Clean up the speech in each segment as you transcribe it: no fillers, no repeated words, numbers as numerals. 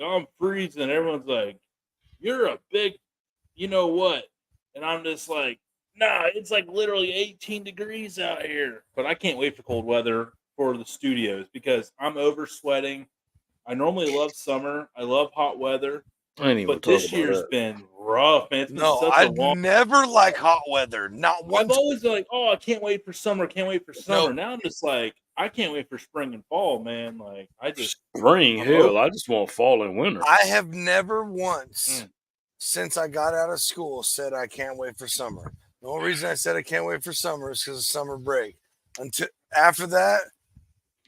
I'm freezing. Everyone's like, "You're a big, you know what?" And I'm just like, "Nah, it's like literally 18 degrees out here." But I can't wait for cold weather for the studios because I'm over sweating. I normally love summer. I love hot weather, I ain't even but talk this about year's that. been rough, man. It's been No, such a I'd long. never like hot weather. Not I've once. always been like, "Oh, I can't wait for summer. Can't wait for No, summer." Now I'm just like, I can't wait for spring and fall, man. Like, Spring, I'm hell, over I it. just want fall and winter. I have never once Mm. since I got out of school said I can't wait for summer. The only reason I said I can't wait for summer is because of summer break. Until after that,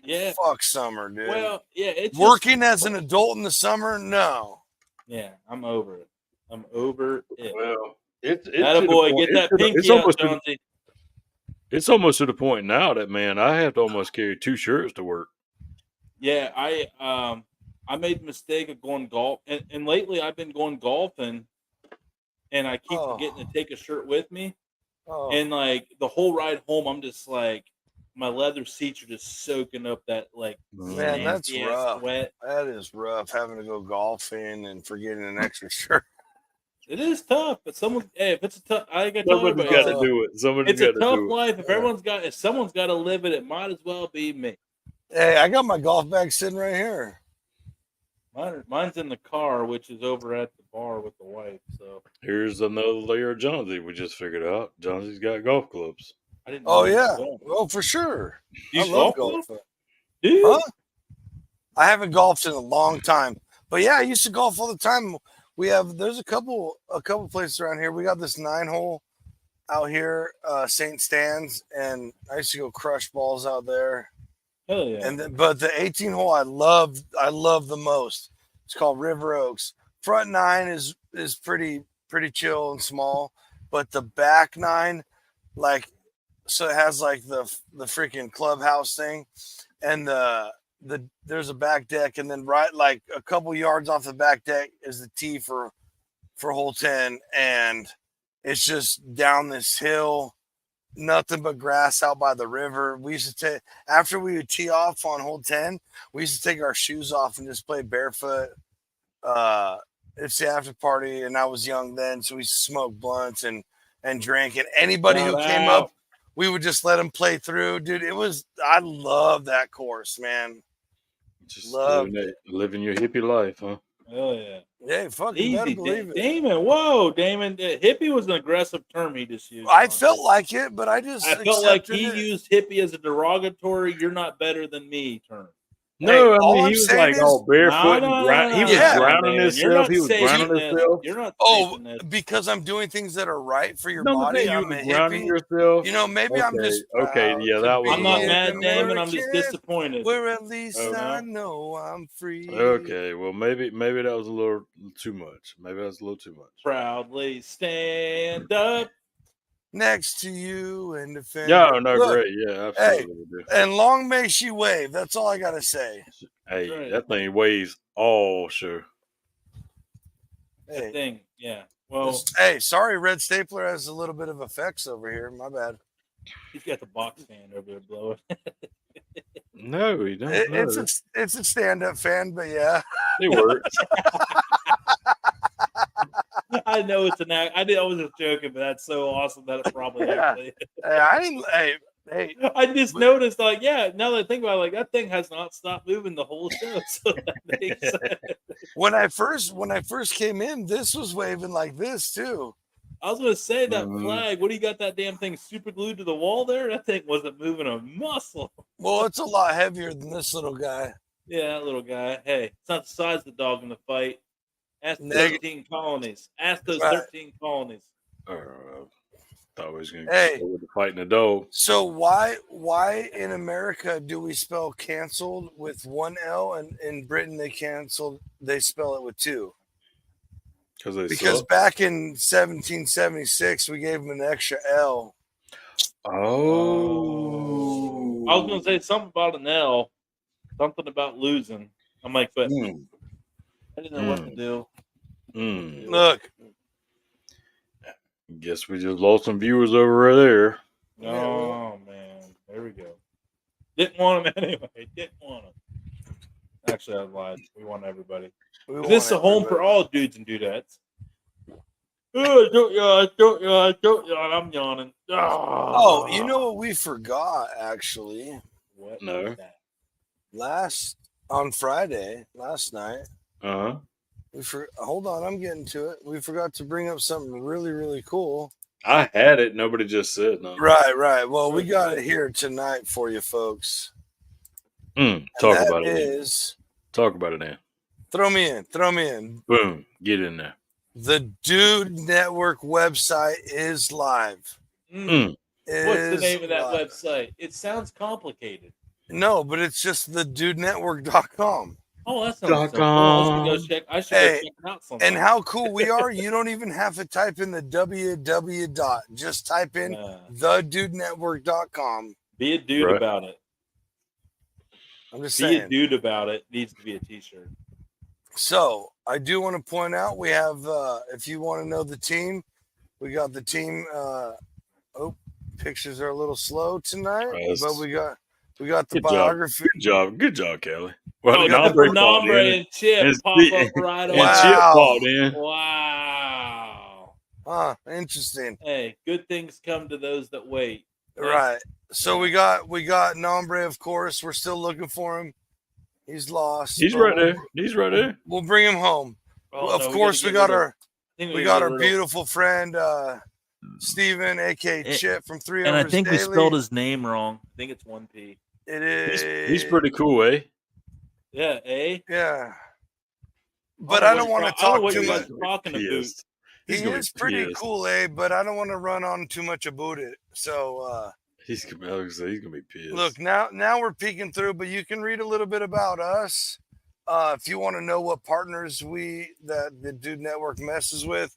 Yeah. fuck summer, dude. Well, yeah. It's Working as an adult in the summer, no. Yeah, I'm over it. I'm over it. Well, it's to the Attaboy, point. get that It's pinky out, almost Jonesy. it's almost to the point now that man, I have to almost carry 2 shirts to work. Yeah, I made the mistake of going golf, and lately I've been going golfing, and I keep forgetting to Oh, take a shirt with me, oh, and like the whole ride home, I'm just like my leather seats are just soaking up that like man, that's nasty ass rough. sweat. That is rough having to go golfing and forgetting an extra shirt. It is tough, but if it's a tough, I gotta tell Somebody's everybody, got to do it. Somebody's it's a got to tough do it. life. If someone's got to live it, it might as well be me. Hey, I got my golf bag sitting right here. Mine's in the car, which is over at the bar with the wife. So Here's another layer of Jonesy we just figured out. Jonesy's got golf clubs. I didn't know Oh where you yeah, were going. oh for sure. Do I you love golf, bro? golfing. Do you? Huh? I haven't golfed in a long time, but yeah, I used to golf all the time. There's a couple places around here. We got this 9-hole out here, St. Stan's, and I used to go crush balls out there. Hell yeah. But the 18 hole I love the most. It's called River Oaks. Front 9 is pretty chill and small, but the back 9, like, so it has like the freaking clubhouse thing, and there's a back deck, and then right like a couple yards off the back deck is the tee for hole 10, and it's just down this hill, nothing but grass out by the river. We used to take after we would tee off on hole 10, we used to take our shoes off and just play barefoot. It's the after party, and I was young then, so we smoked blunts and drank. And anybody Shout who came up, out. we would just let them play through. Dude, I love that course, man. Just Loved it. living your hippie life, huh? Hell yeah. Hey, fuck, you better Easy, believe it. Damon. Whoa, Damon. Hippie was an aggressive term he just used. I felt like it, but I just I felt like accepted he it. used hippie as a derogatory "you're not better than me" term. No, Hey, I all mean I'm he was saying like is, all barefoot and he was Yeah. grounding Damon. You're himself. not He was grounding saving this. himself. You're not oh, saving this. because I'm doing things that are right for your No, I'm body, saying you I'm a was grounding hippie. yourself. You know, maybe I'm Okay, just okay, proud yeah, to that was be I'm a not little. an mad, Damon. I'm just American, disappointed. where at least You I know? know I'm free. Okay, well maybe that was a little too much. Maybe that was a little too much. Proudly stand up. Next to you and defend. Yeah, no, Look, great. Yeah, hey, absolutely. We do. and long may she wave. That's all I gotta say. Hey, Right. that thing weighs all sure. That Hey, thing. Yeah. Well, hey, sorry, Red Stapler has a little bit of effects over here. My bad. he's got the box fan over there blowing. No, you don't. It's a stand-up fan, but yeah. It works. I know it's an act. I was just joking, but that's so awesome that it probably Yeah. actually. Hey, I didn't. Hey, I just noticed, like, yeah. Now that I think about it, like that thing has not stopped moving the whole show. So that makes sense. when I first came in, this was waving like this too. I was gonna say that Mhm. flag. What do you got that damn thing super glued to the wall there? That thing wasn't moving a muscle. Well, it's a lot heavier than this little guy. Yeah, that little guy. Hey, it's not the size of the dog in the fight. Ask the Neg- 13 colonies. Ask those Right. 13 colonies. Thought we was gonna Hey. go with the fighting the dog. So why in America do we spell canceled with one L, and in Britain they spell it with two? Because suck. back in 1776 we gave them an extra L. Oh, I was gonna say something about an L, something about losing. I'm like, but I didn't know what to do. Look, guess we just lost some viewers over there. Oh man, there we go. Didn't want him anyway. Didn't want him. Actually, I lied. We want everybody. We This is a want home for everybody. all dudes and dudettes. Don't yawn. I'm yawning. Oh, you know what we forgot actually? What? No. is that? On Friday, last night, Uh-huh. hold on, I'm getting to it. We forgot to bring up something really, really cool. I had it. Nobody just said no. Right. Well, we Right, got right. it here tonight for you folks. Talk And about that it. Then. is, Talk about it then. throw me in. Boom. Get in there. The Dude Network website is live. Mm. What's the name of that live. website? It sounds complicated. No, but it's just thedudenetwork.com. Oh, that sounds simple. I should go check. I should go Hey, check it out sometime. And how cool we are, you don't even have to type in the www dot. Just type in thedudenetwork.com. Be a dude Right. about it. I'm just Be a saying. dude about it. Needs to be a t-shirt. So I do want to point out we have, if you want to know the team, we got the team. Pictures are a little slow tonight, Yes. but we got the Good job. biography. Good job, Kelly. Well, Oh, Nombre the called Nombre in, and Chip and pop Steve- up right and away. Chip Wow. called in. Wow. Interesting. Hey, good things come to those that wait. Right. So we got Nombre, of course. We're still looking for him. He's lost. He's but right there. He's right there. We'll bring him home. Oh, of no, course, we got our beautiful friend Steven, aka Chip from Three And Overs I think we Daily. spelled his name wrong. I think it's 1P. It is. He's pretty cool, eh? Yeah, eh? Yeah. But I don't want to talk too much. Talking about. Pissed. He He's gonna is be pretty pissed. cool, eh? But I don't want to run on too much about it. So He's gonna be pissed. look, now we're peeking through, but you can read a little bit about us. If you want to know what partners that the Dude Network messes with,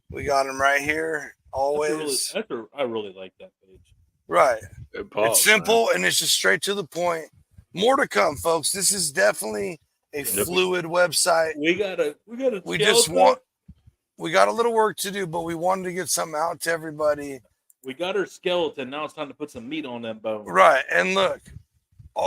we got them right here. Always. I really like that page. Right. Pause, It's simple and it's just straight to the point. More to come, folks. This is definitely a fluid website. We got a we got a little work to do, but we wanted to get something out to everybody. We got our skeleton. Now it's time to put some meat on them bones. Right. And look,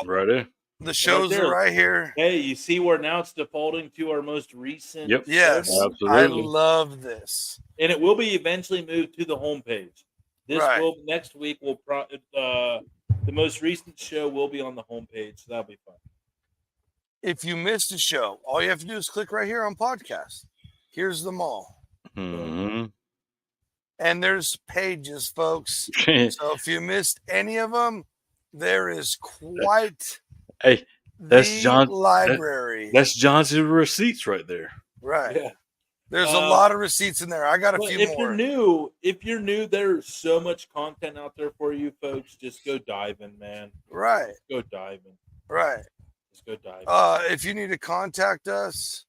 right there. the shows are right here. Hey, you see where now it's defaulting to our most recent. Yep. Yes. Absolutely. I love this. And it will be eventually moved to the homepage. Next week the most recent show will be on the homepage, so that'll be fun. If you missed a show, all you have to do is click right here on podcast. Here's them all. Mm-hmm. And there's pages, folks. So if you missed any of them, there is quite that's John's library. That's John's receipts right there. Right. Yeah. There's a lot of receipts in there. I got a few more. If you're new, there's so much content out there for you folks. Just go diving, man. Right. Just go diving. Right. Just go diving. If you need to contact us,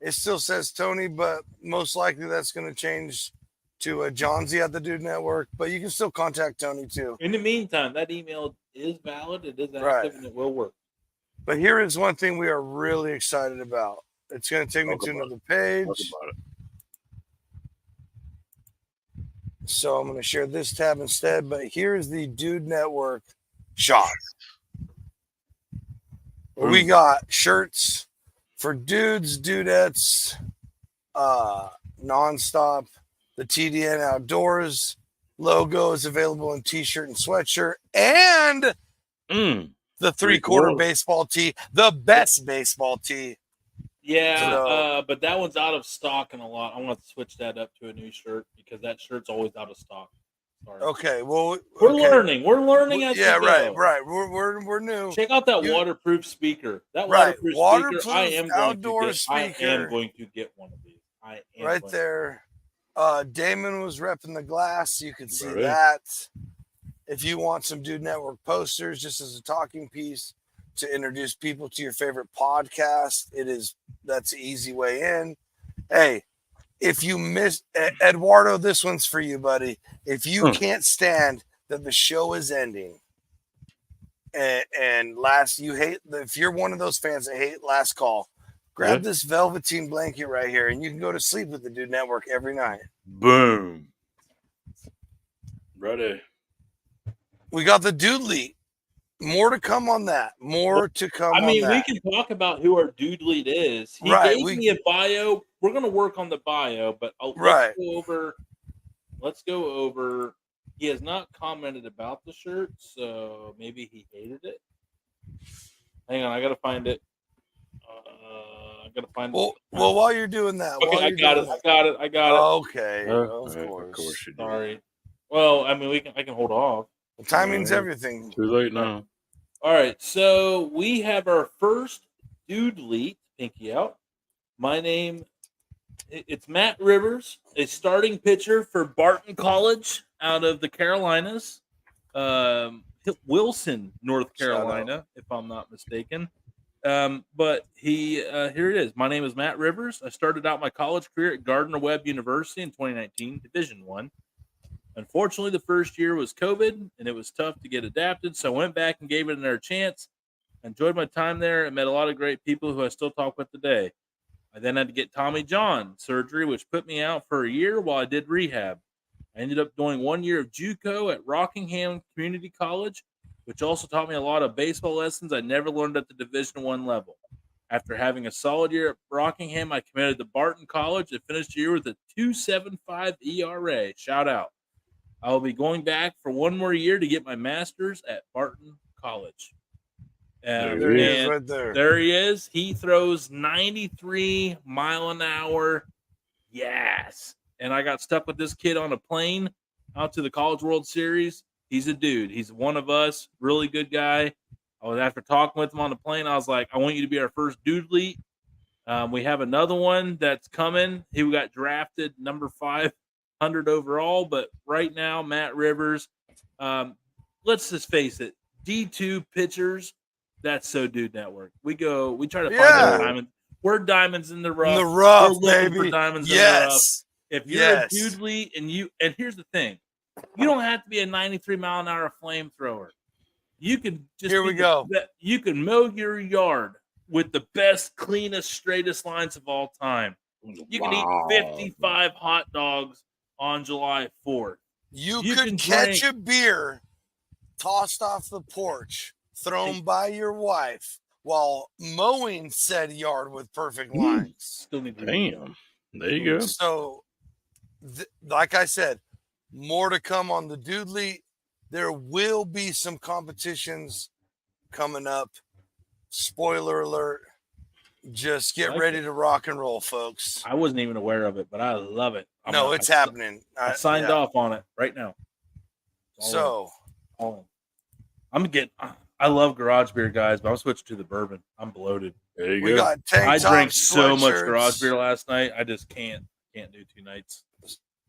it still says Tony, but most likely that's going to change to Johnsy at the Dude Network. But you can still contact Tony too. In the meantime, that email is valid. It is active and it will work. But here is one thing we are really excited about. It's going to take me to another page. So I'm going to share this tab instead. But here is the Dude Network shop. We got shirts for dudes, dudettes, nonstop. The TDN Outdoors logo is available in t-shirt and sweatshirt. And the three-quarter baseball tee, the best baseball tee. Yeah, but that one's out of stock in a lot. I want to switch that up to a new shirt because that shirt's always out of stock. Sorry. Okay, well, we're learning. We're learning as we go. Right. We're new. Check out that waterproof speaker. That waterproof speaker. I am going to get one of these. There. Damon was repping the glass. You can see that. If you want some Dude Network posters, just as a talking piece to introduce people to your favorite podcast, that's an easy way in. Hey, if you missed Eduardo, this one's for you, buddy. If you can't stand that the show is ending, if you're one of those fans that hate Last Call, grab this velveteen blanket right here, and you can go to sleep with the Dude Network every night. Boom. Ready. We got the Doodly. more to come on that. More to come I mean, on we that. can talk about who our dude lead is. He Right, gave me a bio. We're going to work on the bio, but Right. Let's go over. He has not commented about the shirt, so maybe he hated it. Hang on, I got to find it. Well, while you're doing that, Okay, I got it. I got it. Okay, Of of course you do. Sorry. Well, I mean, I can hold off. Timing's everything. Too late now. All right, so we have our first dude lead. Pinky out. My name, it's Matt Rivers, a starting pitcher for Barton College out of the Carolinas, Wilson, North Carolina, if I'm not mistaken. But here it is. My name is Matt Rivers. I started out my college career at Gardner-Webb University in 2019, Division I. Unfortunately, the first year was COVID, and it was tough to get adapted, so I went back and gave it another chance. I enjoyed my time there and met a lot of great people who I still talk with today. I then had to get Tommy John surgery, which put me out for a year while I did rehab. I ended up doing 1 year of JUCO at Rockingham Community College, which also taught me a lot of baseball lessons I never learned at the Division I level. After having a solid year at Rockingham, I committed to Barton College and finished the year with a 2.75 ERA. Shout out. I will be going back for 1 more year to get my master's at Barton College. There he is right there. There he is. He throws 93 mile an hour. Yes. And I got stuck with this kid on a plane out to the College World Series. He's a dude. He's one of us. Really good guy. After talking with him on the plane, I was like, I want you to be our first dude lead. We have another one that's coming. He got drafted number 500 overall, but right now, Matt Rivers, let's just face it, D2 pitchers, that's so Dude Network. We try to find those diamonds. We're diamonds in the rough. We're looking for diamonds in the rough. If you're a dude lead and here's the thing, you don't have to be a 93 mile an hour flamethrower. You can just you can mow your yard with the best, cleanest, straightest lines of all time. You can eat 55 hot dogs on July 4th. You could catch a beer tossed off the porch, thrown by your wife while mowing said yard with perfect lines. Still need to Damn. There you go. So, like I said, more to come on the Doodly. There will be some competitions coming up. Spoiler alert. Just get ready to rock and roll, folks. I wasn't even aware of it, but I love it. It's happening. I signed off on it right now. I love garage beer, guys, but I'm switching to the bourbon. I'm bloated. There you go. I drank so much garage beer last night. I just can't do 2 nights.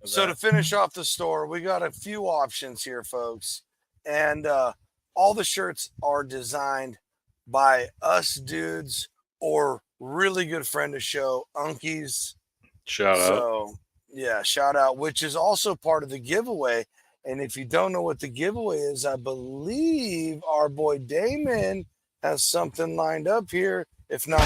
So to finish off the store, we got a few options here, folks. And all the shirts are designed by us dudes or really good friend of show, Unkies. Shout out. So, yeah, shout out, which is also part of the giveaway. And if you don't know what the giveaway is, I believe our boy Damon has something lined up here. If not,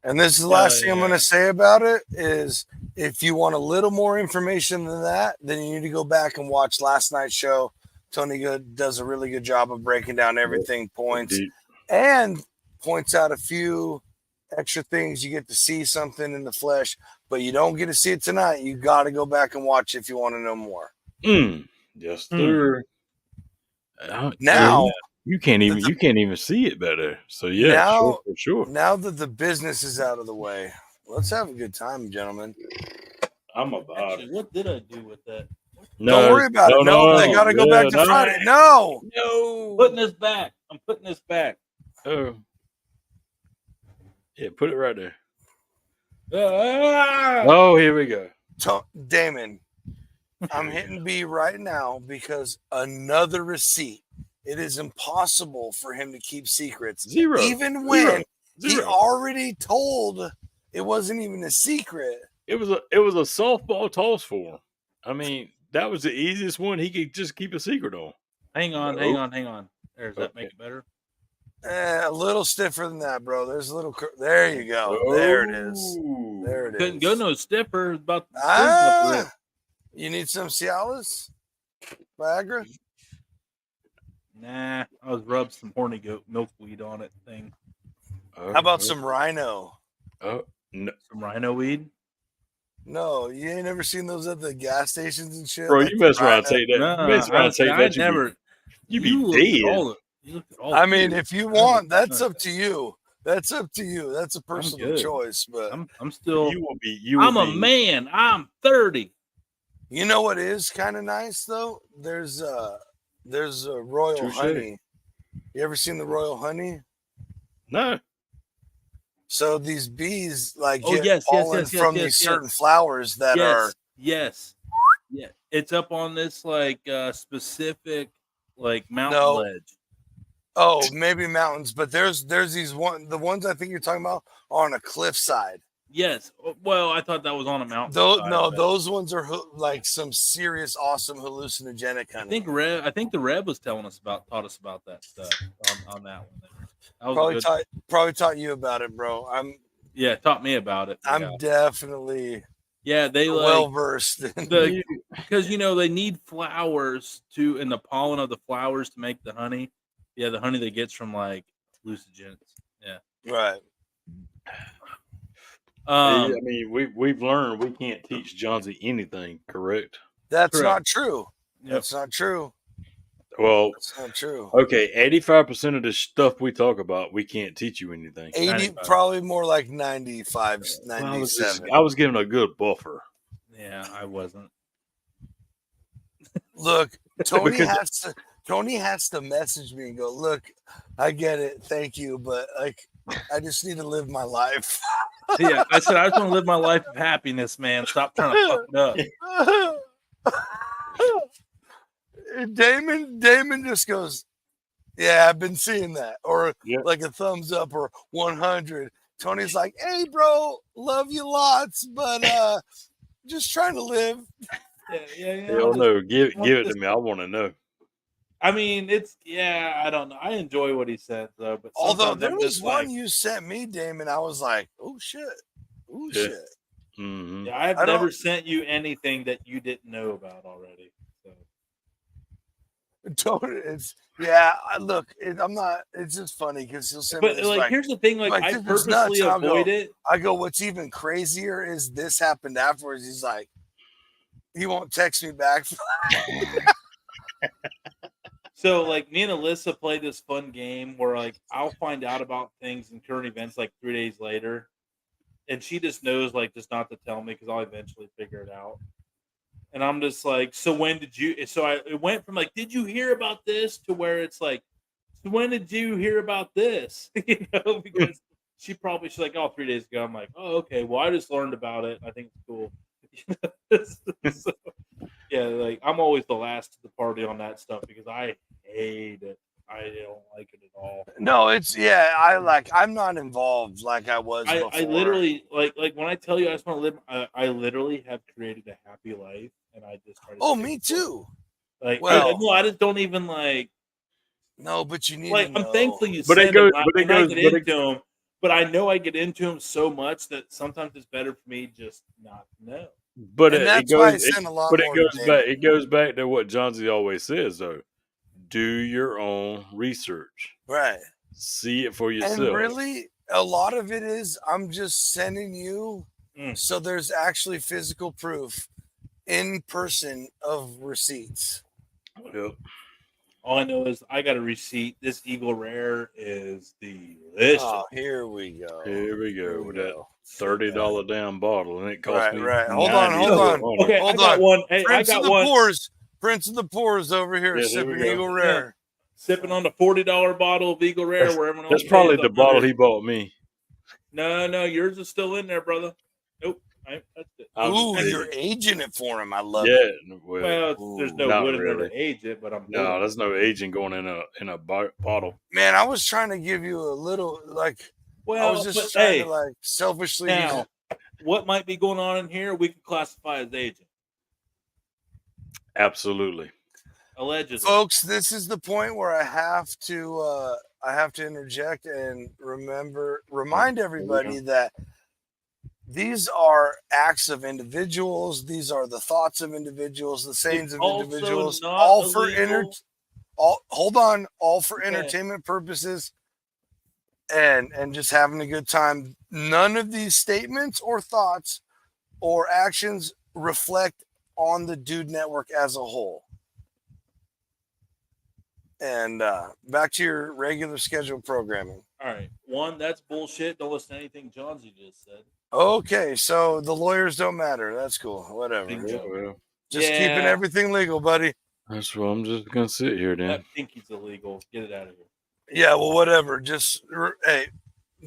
and this is the last thing I'm going to say about it is if you want a little more information than that, then you need to go back and watch last night's show. Tony Good does a really good job of breaking down everything, points, and points out a few extra things. You get to see something in the flesh, but you don't get to see it tonight. You got to go back and watch if you want to know more. Yes, sir. Now you can't even see it better. So yeah, now, for sure. Now that the business is out of the way, let's have a good time, gentlemen. I'm about it. What did I do with that? No, don't worry about it. No, they got to go back to Friday. No. Putting this back. I'm putting this back. Oh. Yeah, put it right there. Ah! Oh, here we go. Damon, I'm hitting B right now because another receipt. It is impossible for him to keep secrets, Zero. even Zero. when he Zero. already told it wasn't even a secret. It was a softball toss for him. I mean, that was the easiest one he could just keep a secret on. Hang on. Does that make it better? A little stiffer than that, bro. There's a little. There you go. There it is. Oh. There it is. Couldn't go no stiffer. About the you need some Cialis, Viagra. Nah, I was rubbed some horny goat milkweed on it thing. How about some Rhino? Oh, no. Some rhino weed? No, you ain't never seen those at the gas stations and shit. Bro, like you mess around and take that. No, you mess around and take that. never. You be dead. You look at all. I mean, if you want, that's up to you. That's up to you. That's a personal choice. But I'm still. You will be. I'm a man. I'm 30. You know what is kind of nice though? There's a royal honey. You ever seen the royal honey? No. So these bees like Oh, get pollen from these certain flowers that are. Yes. Yeah. It's up on this like specific like mountain ledge. Oh, maybe mountains, but there's these the ones I think you're talking about are on a cliffside. Yes. Well, I thought that was on a mountain. Those ones are like some serious, awesome hallucinogenic honey. I think the Reb was taught us about that stuff on that one. Probably taught you about it, bro. Taught me about it. I'm definitely they well versed because they need flowers and the pollen of the flowers to make the honey. Yeah, the honey that gets from like hallucinogens. Yeah. Right. I mean, we've learned we can't teach Johnsy anything, correct? That's not true. Yep. That's not true. Well, that's not true. Okay, 85% of the stuff we talk about, we can't teach you anything. 80, 95. Probably more like 95, 97. I was giving a good buffer. Yeah, I wasn't. Look, Tony has to message me and go, look, I get it, thank you, but like I just need to live my life. Yeah, I said I just want to live my life of happiness, man. Stop trying to fuck it up. Damon just goes, yeah, I've been seeing that, or like a thumbs up or 100. Tony's like, hey, bro, love you lots, but just trying to live. Yeah. Hell no, give it to me. I want to know. I mean, I don't know. I enjoy what he said though, but although there was one you sent me, Damon, I was like, oh shit, shit. Mm-hmm. Yeah, I've never sent you anything that you didn't know about already. So. I'm not. It's just funny because he'll send me. But like, here's the thing: like I purposely avoid it. I go, what's even crazier is this happened afterwards. He's like, he won't text me back. So like me and Alyssa play this fun game where like I'll find out about things and current events like 3 days later, and she just knows like just not to tell me because I'll eventually figure it out. And I'm just like, so when did you? So it went from like, did you hear about this to where it's like, so when did you hear about this? Because she's like, oh, 3 days ago. I'm like, oh, okay. Well, I just learned about it. I think it's cool. So, yeah, like I'm always the last to the party on that stuff because I hate it. I don't like it at all. No, I'm not involved like I was before. I literally like when I tell you I just want to live. I literally have created a happy life, and I just try to. Oh, me too. Like, I just don't even like. No, but you need. Like, to know. I'm thankful you said it. Him, but I know I get into him so much that sometimes it's better for me just not to know. But it goes back to what Johnsy always says though. Do your own research. Right. See it for yourself. And really, a lot of it is I'm just sending you so there's actually physical proof in person of receipts. Yep. All I know is I got a receipt. This Eagle Rare is delicious. Oh, here we go. With that $30 damn bottle, and it cost me. Right. Hold on. Okay, hold on. One. Hey, Prince of the Pours. Prince of the Pours over here sipping Eagle Rare. Yeah. Sipping on the $40 bottle of Eagle Rare where everyone else. That's probably the bottle he bought me. No, yours is still in there, brother. Nope. I touched it. I'm Ooh, just you're teasing. aging it for him. I love Yeah, it. well, Well, there's no not wood in there really. to age it, but I'm No, holding there's no aging going in a bottle. Man, I was trying to give you a little like it. I was Well, just but trying hey, to like selfishly now what might be going on in here? We can classify as aging, Absolutely. allegedly. folks, this is the point where I have to interject and remind everybody that these are acts of individuals, these are the thoughts of individuals, the sayings It's of also individuals, not all for illegal. all for Okay. entertainment purposes and just having a good time. None of these statements or thoughts or actions reflect on the Dude Network as a whole. And back to your regular scheduled programming. All right. One, that's bullshit. Don't listen to anything Johnsy just said. Okay, so the lawyers don't matter. That's cool. Whatever. Bingo. Well, Just keeping Yeah. everything legal, buddy. that's what I'm just gonna sit here then. That pinky's illegal. Get it out of here. Yeah, well, whatever. Just hey,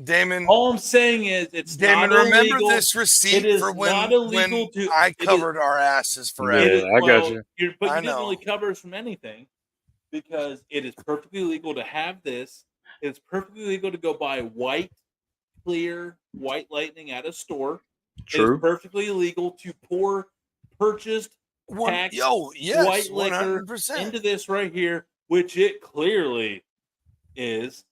Damon. All I'm saying is it's Damon, not remember illegal. this receipt It is for not when illegal to. I it is- covered our asses forever. It is, Yeah, I got you. But I you didn't know. really cover us from anything because it is perfectly legal to have this. It's perfectly legal to go buy clear white lightning at a store. It is True. perfectly illegal to pour purchased taxed yes, white liquor 100%. into this right here, which it clearly is.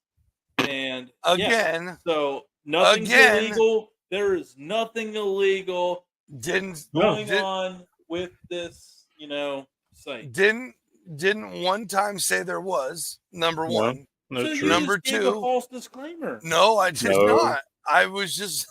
And yeah, Again, so nothing's Again. illegal. There is nothing illegal didn't on with this, site. didn't one time say there was number No, one. no, So true. you Number just gave a two. false disclaimer. No, I did No. not. I was just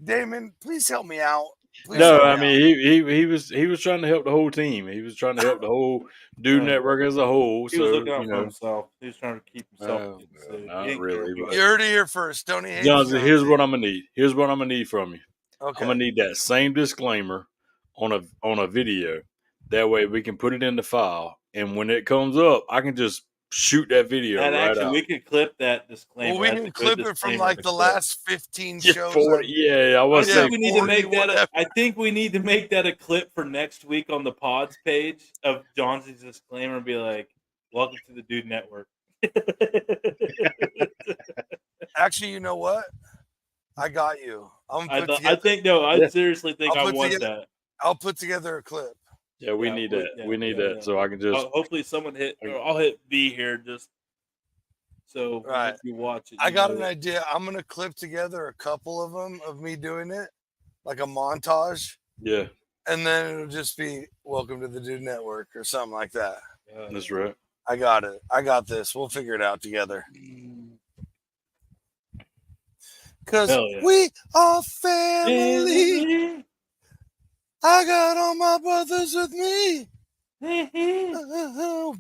Damon, please help me out. Please No, help me I out. mean he was trying to help the whole team. He was trying to help the whole Dude Right. Network as a whole. He was So looking out you for know, himself. He was trying to keep himself from getting sued. not He didn't really, care if he but- You heard it here first. Tony hates Johnson, here's Johnsy. what I'm gonna need. Here's what I'm gonna need from you. Okay. I'm gonna need that same disclaimer on a video. That way we can put it in the file, and when it comes up, I can just shoot that video And right actually, out. we could clip that disclaimer. Well, we That's a can good clip it from disclaimer like to the clip. last 15 Yeah, shows. 40, yeah, I I was think saying we need to 40, make that. whatever. I think we need to make that a clip for next week on the pods page of Johnson's disclaimer and be like, "Welcome to the Dude Network." Actually, you know what? I got you. I seriously think I want that. I'll put together a clip. Yeah, we Yeah, need we- that. yeah, we need yeah, that. yeah. So I can just Hopefully, someone I'll hit B here just so Right. if you watch it. I you got know an that- idea. I'm gonna clip together a couple of them of me doing it, like a montage, yeah, and then it'll just be "Welcome to the Dude Network" or something like that. that's right. I got it. I got this. We'll figure it out together. Cause Hell yeah. we are family. I got all my brothers with me.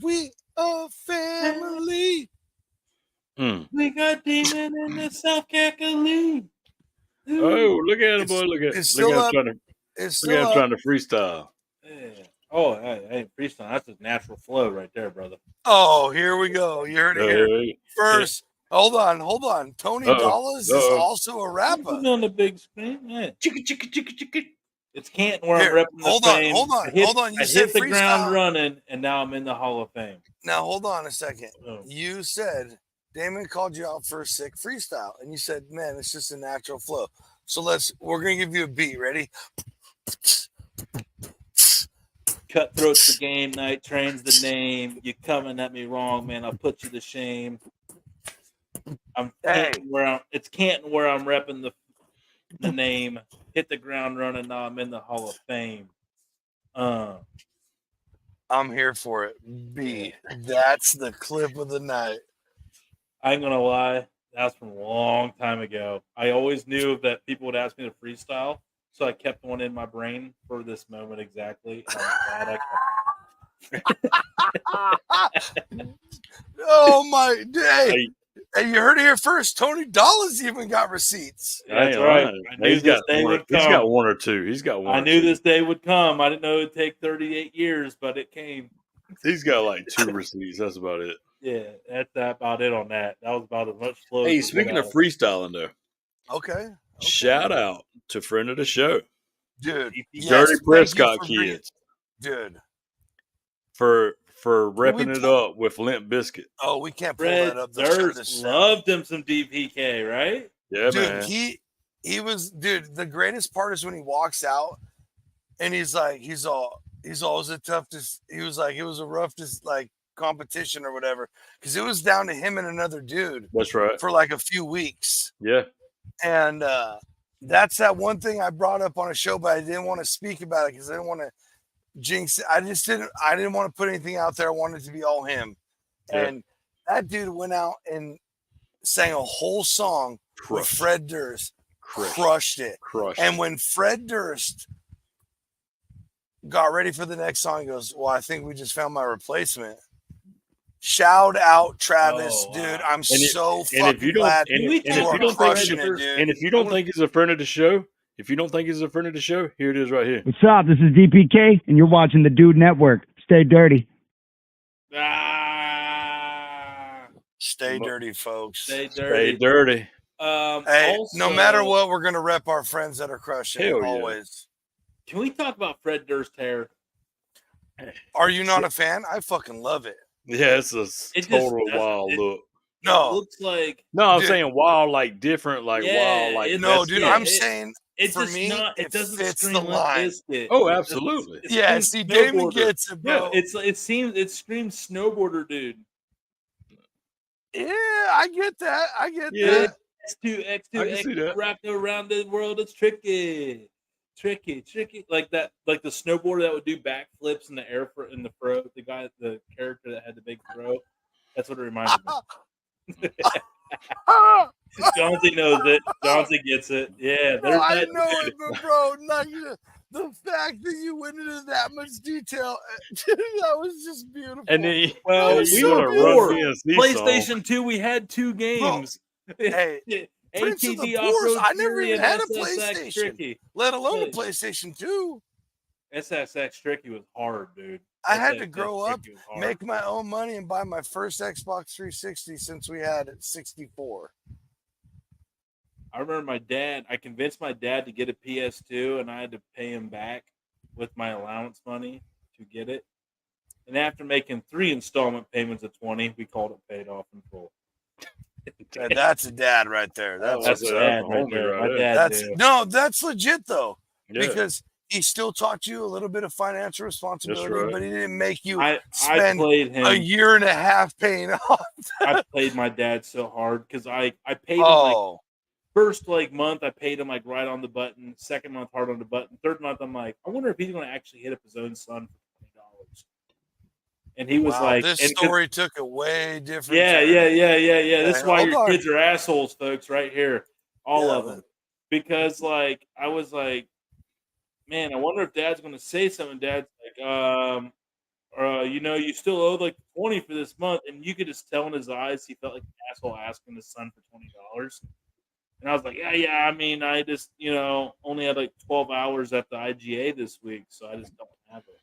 We are family. We got Demon in the South Kakaloo. Oh, look at him, boy! Look at It's look still at him up. trying to It's look at still him up. trying to freestyle. Yeah. Oh, hey, freestyle. That's a natural flow right there, brother. Oh, here we go. You heard it here Hey, first. Hold on. Tony Dollars is also a rapper. Put on the big screen. Yeah. Chicka, chicka, chicka, chicka. It's Canton where Here, I'm repping the hold on, fame. hold on, I hit, hold on. You I said hit the ground freestyle. running, and now I'm in the Hall of Fame. Now hold on a second. Oh. You said Damon called you out for a sick freestyle, and you said, "Man, it's just a natural flow." So we're gonna give you a beat. Ready? Cutthroat's the game, night train's the name. You coming at me wrong, man. I'll put you to shame. It's Canton where I'm repping the name. Hit the ground running, now I'm in the Hall of Fame. I'm here for it. B. That's the clip of the night. I ain't gonna lie, that's from a long time ago. I always knew that people would ask me to freestyle, so I kept one in my brain for this moment exactly. And I'm glad I kept Oh my day! Hey, you heard it here first. Tony Dollars even got receipts. That's ain't right. lying. I knew He's this got day one. would He's come. got one or two. He's got one. I knew this day would come. I didn't know it'd take 38 years, but it came. He's got like 2 receipts. That's about it. Yeah, that's about it on that. That was about as much flow. Hey, as we speaking got of freestyling, though, Okay. Shout out to friend of the show, dude. Dirty Yes, Dirty thank you Prescott for bringing- kids, dude. for we repping it up with Limp Bizkit. Oh, we can't pull Fred that up. They'll shut Durst this loved him some DPK, right? Yeah, dude, man. he was, dude. The greatest part is when he walks out and he's like, he's always the toughest. He was like, it was a roughest like competition or whatever, because it was down to him and another dude That's right. for like a few weeks. Yeah. And that's that one thing I brought up on a show, but I didn't want to speak about it because I didn't want to jinx it. I didn't want to put anything out there. I wanted it to be all him. Yeah. And that dude went out and sang a whole song with Fred Durst. Crushed it. And when Fred Durst got ready for the next song, he goes, well, I think we just found my replacement. Shout out Travis, dude. I'm so fucking glad you are crushing it, dude. And if you don't think he's a friend of the show, here it is right here. What's up? This is DPK, and you're watching the Dude Network. Stay dirty. Stay dirty, folks. Stay dirty. Stay dirty. Hey, also, no matter what, we're gonna rep our friends that are crushing it, always. Can we talk about Fred Durst's hair? Are you not a fan? I fucking love it. Yeah, it's a total wild look. No, it looks like I'm saying wild, like different, like wild, like no, dude. I'm saying it's for just me, it doesn't fits scream the line. Oh, absolutely. Yeah, see, Damon gets it, bro. Yeah, it screams snowboarder, dude. Yeah, I get that. That. X2, wrap around the world. It's tricky. Like that, like the snowboarder that would do backflips in the air in the fro. The character that had the big fro. That's what it reminded me. Johnsy knows it. Johnsy gets it. Yeah, I know it, but bro, the fact that you went into that much detail, that was just beautiful. And then, we were PlayStation 2. We had 2 games. Bro, hey, Prince of the Poors. I never even had a PlayStation, Tricky. let alone a PlayStation 2. SSX Tricky was hard, dude. I had to grow up, make my own money, and buy my first Xbox 360 since we had 64. I remember I convinced my dad to get a PS2, and I had to pay him back with my allowance money to get it. And after making 3 installment payments of 20, we called it paid off in full. That's a dad right there. That's a dad right there. My dad that's legit though, because he still taught you a little bit of financial responsibility, but he didn't make you spend a year and a half paying off. I played my dad so hard because I paid him first month I paid him right on the button. Second month hard on the button. Third month I'm like, I wonder if he's going to actually hit up his own son for $20. And he was like, this story took a way different. Yeah. This is why your kids are assholes, folks, right here, all of them, because I was like, man, I wonder if Dad's going to say something. Dad's like, you still owe 20 for this month, and you could just tell in his eyes he felt like an asshole asking his son for $20. And I was like, yeah. I mean, I just only had 12 hours at the IGA this week, so I just don't have it.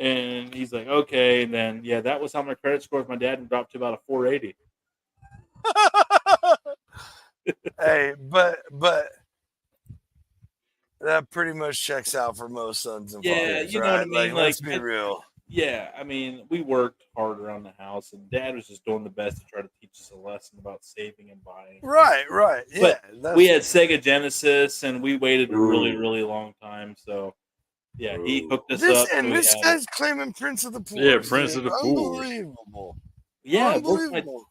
And he's like, okay. And then that was how my credit score with my dad dropped to about a 480. Hey, but that pretty much checks out for most sons and fathers, you know what I mean? Let's be real. Yeah, I mean, we worked hard around the house, and Dad was just doing the best to try to teach us a lesson about saving and buying. Right. Yeah, but we had Sega Genesis, and we waited a really, really long time. So, he hooked us up. And this guy's claiming Prince of the Poors. Yeah, Prince of the Poors. Unbelievable. Yeah, unbelievable.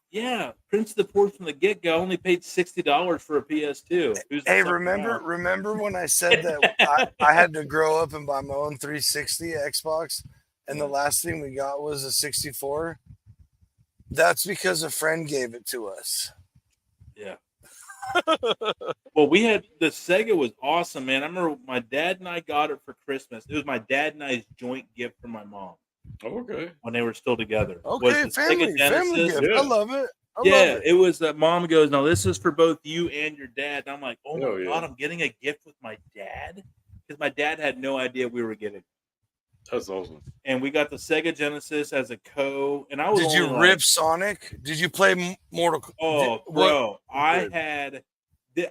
Prince of the Poors from the get-go. I only paid $60 for a PS2. Hey, remember when I said that I had to grow up and buy my own 360 Xbox, and the last thing we got was a 64? That's because a friend gave it to us. Yeah. Well, we had the Sega was awesome, man. I remember my dad and I got it for Christmas. It was my dad and I's joint gift from my mom. Okay. When they were still together. Okay, family gift. Yeah. I love it. It was that mom goes, no, this is for both you and your dad. And I'm like, oh my God, I'm getting a gift with my dad? Because my dad had no idea we were getting. That's awesome. And we got the Sega Genesis as a and I was. Did you rip Sonic? Did you play Mortal Kombat? Oh, bro, I had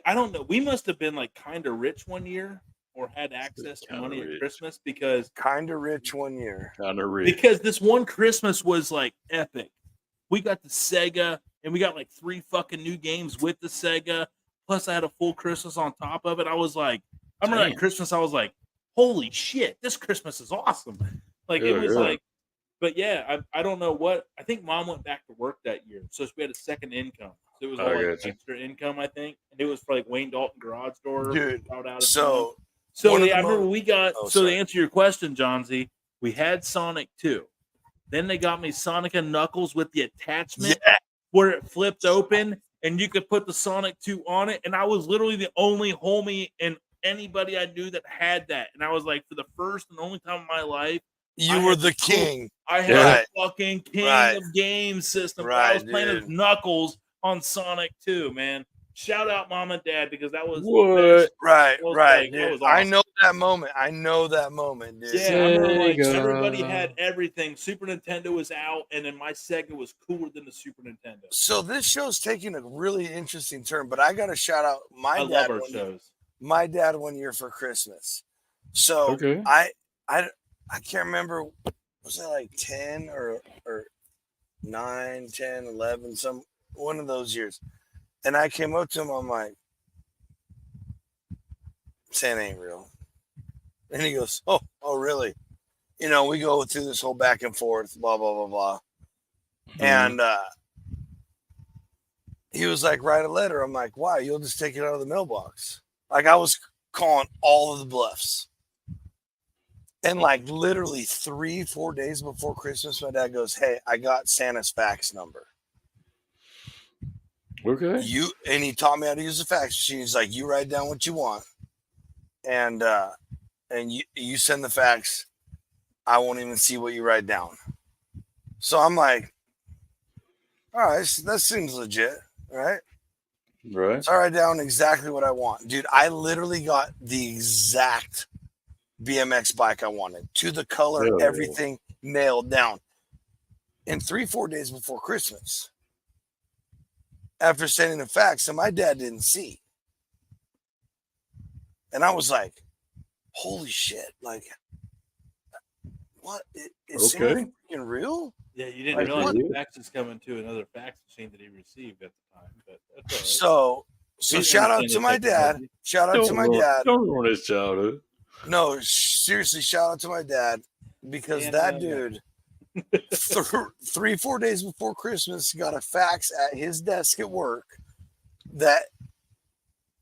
I don't know. We must have been like kind of rich one year or had access to Kinda money rich. at Christmas because Kind of rich one year. Kind of rich. this one Christmas was like epic. We got the Sega and we got like 3 fucking new games with the Sega. Plus I had a full Christmas on top of it. I was like, I remember that Damn. Christmas, I was like, holy shit, this Christmas is awesome. Like it Yeah, was yeah. like, but yeah, I don't know what. I think mom went back to work that year, so we had a second income. So it was all I like gotcha. extra income, I think, and it was for like Wayne Dalton Garage Door. Dude, out of town. So So one of yeah, I the remember mo- we got. Oh, so to sorry. answer your question, John Z, we had Sonic 2. Then they got me Sonic and Knuckles with the attachment where it flipped open and you could put the Sonic 2 on it. And I was literally the only homie and anybody I knew that had that. And I was like, for the first and only time in my life, you I were had the cool- king. I had Right. a fucking king Right. of games system. I Right, was playing as dude. Knuckles on Sonic 2, man. Shout out mom and dad because that was What? the best. Right, was right, like- that dude. was I awesome. know that moment. I know that moment, dude. Yeah, I remember like Sega. everybody had everything. Super Nintendo was out, and then my Sega was cooler than the Super Nintendo. So this show's taking a really interesting turn, but I got to shout out my I dad. love our one year, shows. my dad one year for Christmas. So Okay. I can't remember. Was it like 10 or 9, 10, 11, some one of those years? And I came up to him. I'm like, Santa ain't real. And he goes, oh, really? You know, we go through this whole back and forth, blah, blah, blah, blah. And he was like, write a letter. I'm like, why? You'll just take it out of the mailbox. Like I was calling all of the bluffs. And like literally 3-4 days before Christmas, my dad goes, hey, I got Santa's fax number. Okay. And he taught me how to use the fax machine. He's like, you write down what you want. And you send the fax. I won't even see what you write down. So I'm like, all right, that seems legit, right? Right. So I write down exactly what I want. Dude, I literally got the exact BMX bike I wanted to the color, Oh. everything nailed down. In 3-4 days before Christmas, after sending the fax, and my dad didn't see. And I was like, holy shit, like, what? Is Okay. Santa freaking real? Yeah, you didn't Like, realize what? the fax is coming to another fax machine that he received at the time. But that's all right. So We shout out understand to the my dad. technology. Shout out to my dad. Don't ruin his childhood. No, seriously, shout out to my dad because Yeah, that no. dude, 3-4 days before Christmas, got a fax at his desk at work that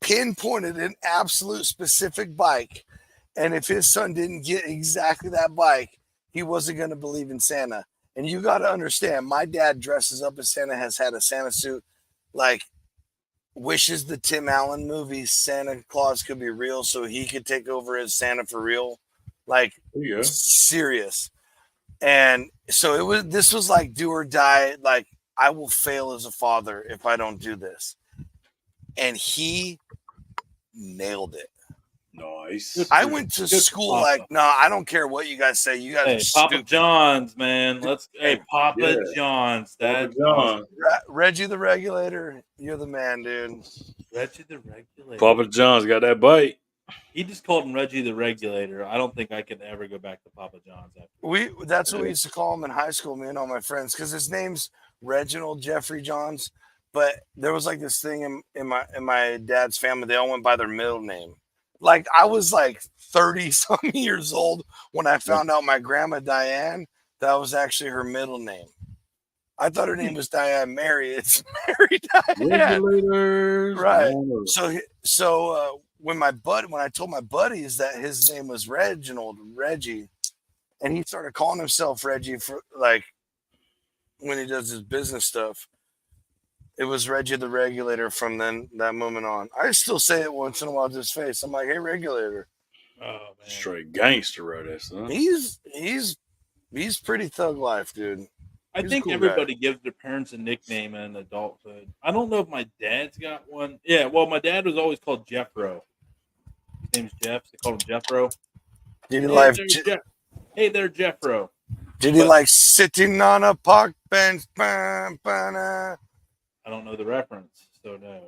pinpointed an absolute specific bike. And if his son didn't get exactly that bike, he wasn't going to believe in Santa. And you got to understand, my dad dresses up as Santa, has had a Santa suit, like wishes the Tim Allen movie Santa Claus could be real so he could take over as Santa for real. Like, There you go. serious. And so this was like do or die. Like, I will fail as a father if I don't do this. And he nailed it. Nice. I went to Good school Papa. like, no, I don't care what you guys say. You guys Hey, are Papa stupid. John's, man. Hey, Papa Yeah. John's. Papa That's John. Reggie the Regulator, you're the man, dude. Reggie the Regulator. Papa John's got that bite. He just called him Reggie the Regulator. I don't think I could ever go back to Papa John's after. That's what we used to call him in high school, me and all my friends, because his name's Reginald Jeffrey Johns. But there was like this thing in my dad's family, they all went by their middle name. Like I was like 30 some years old when I found out my grandma Diane, that was actually her middle name. I thought her name was Diane Mary. It's Mary Diane. Regulators. Right. Oh. So when I told my buddies that his name was Reggie, and he started calling himself Reggie for like when he does his business stuff, it was Reggie the Regulator from that moment on. I still say it once in a while to his face. I'm like, hey, Regulator. Oh man. Straight gangster right there, son. He's pretty thug life, dude. I He's a think cool everybody gives their parents a nickname in adulthood. I don't know if my dad's got one. Yeah, well, my dad was always called Jeffro. His name's Jeff. They called him Jeffro. Did he Hey there, Jeffro. Did he like sitting on a park bench? Bah, bah, nah. I don't know the reference, so no.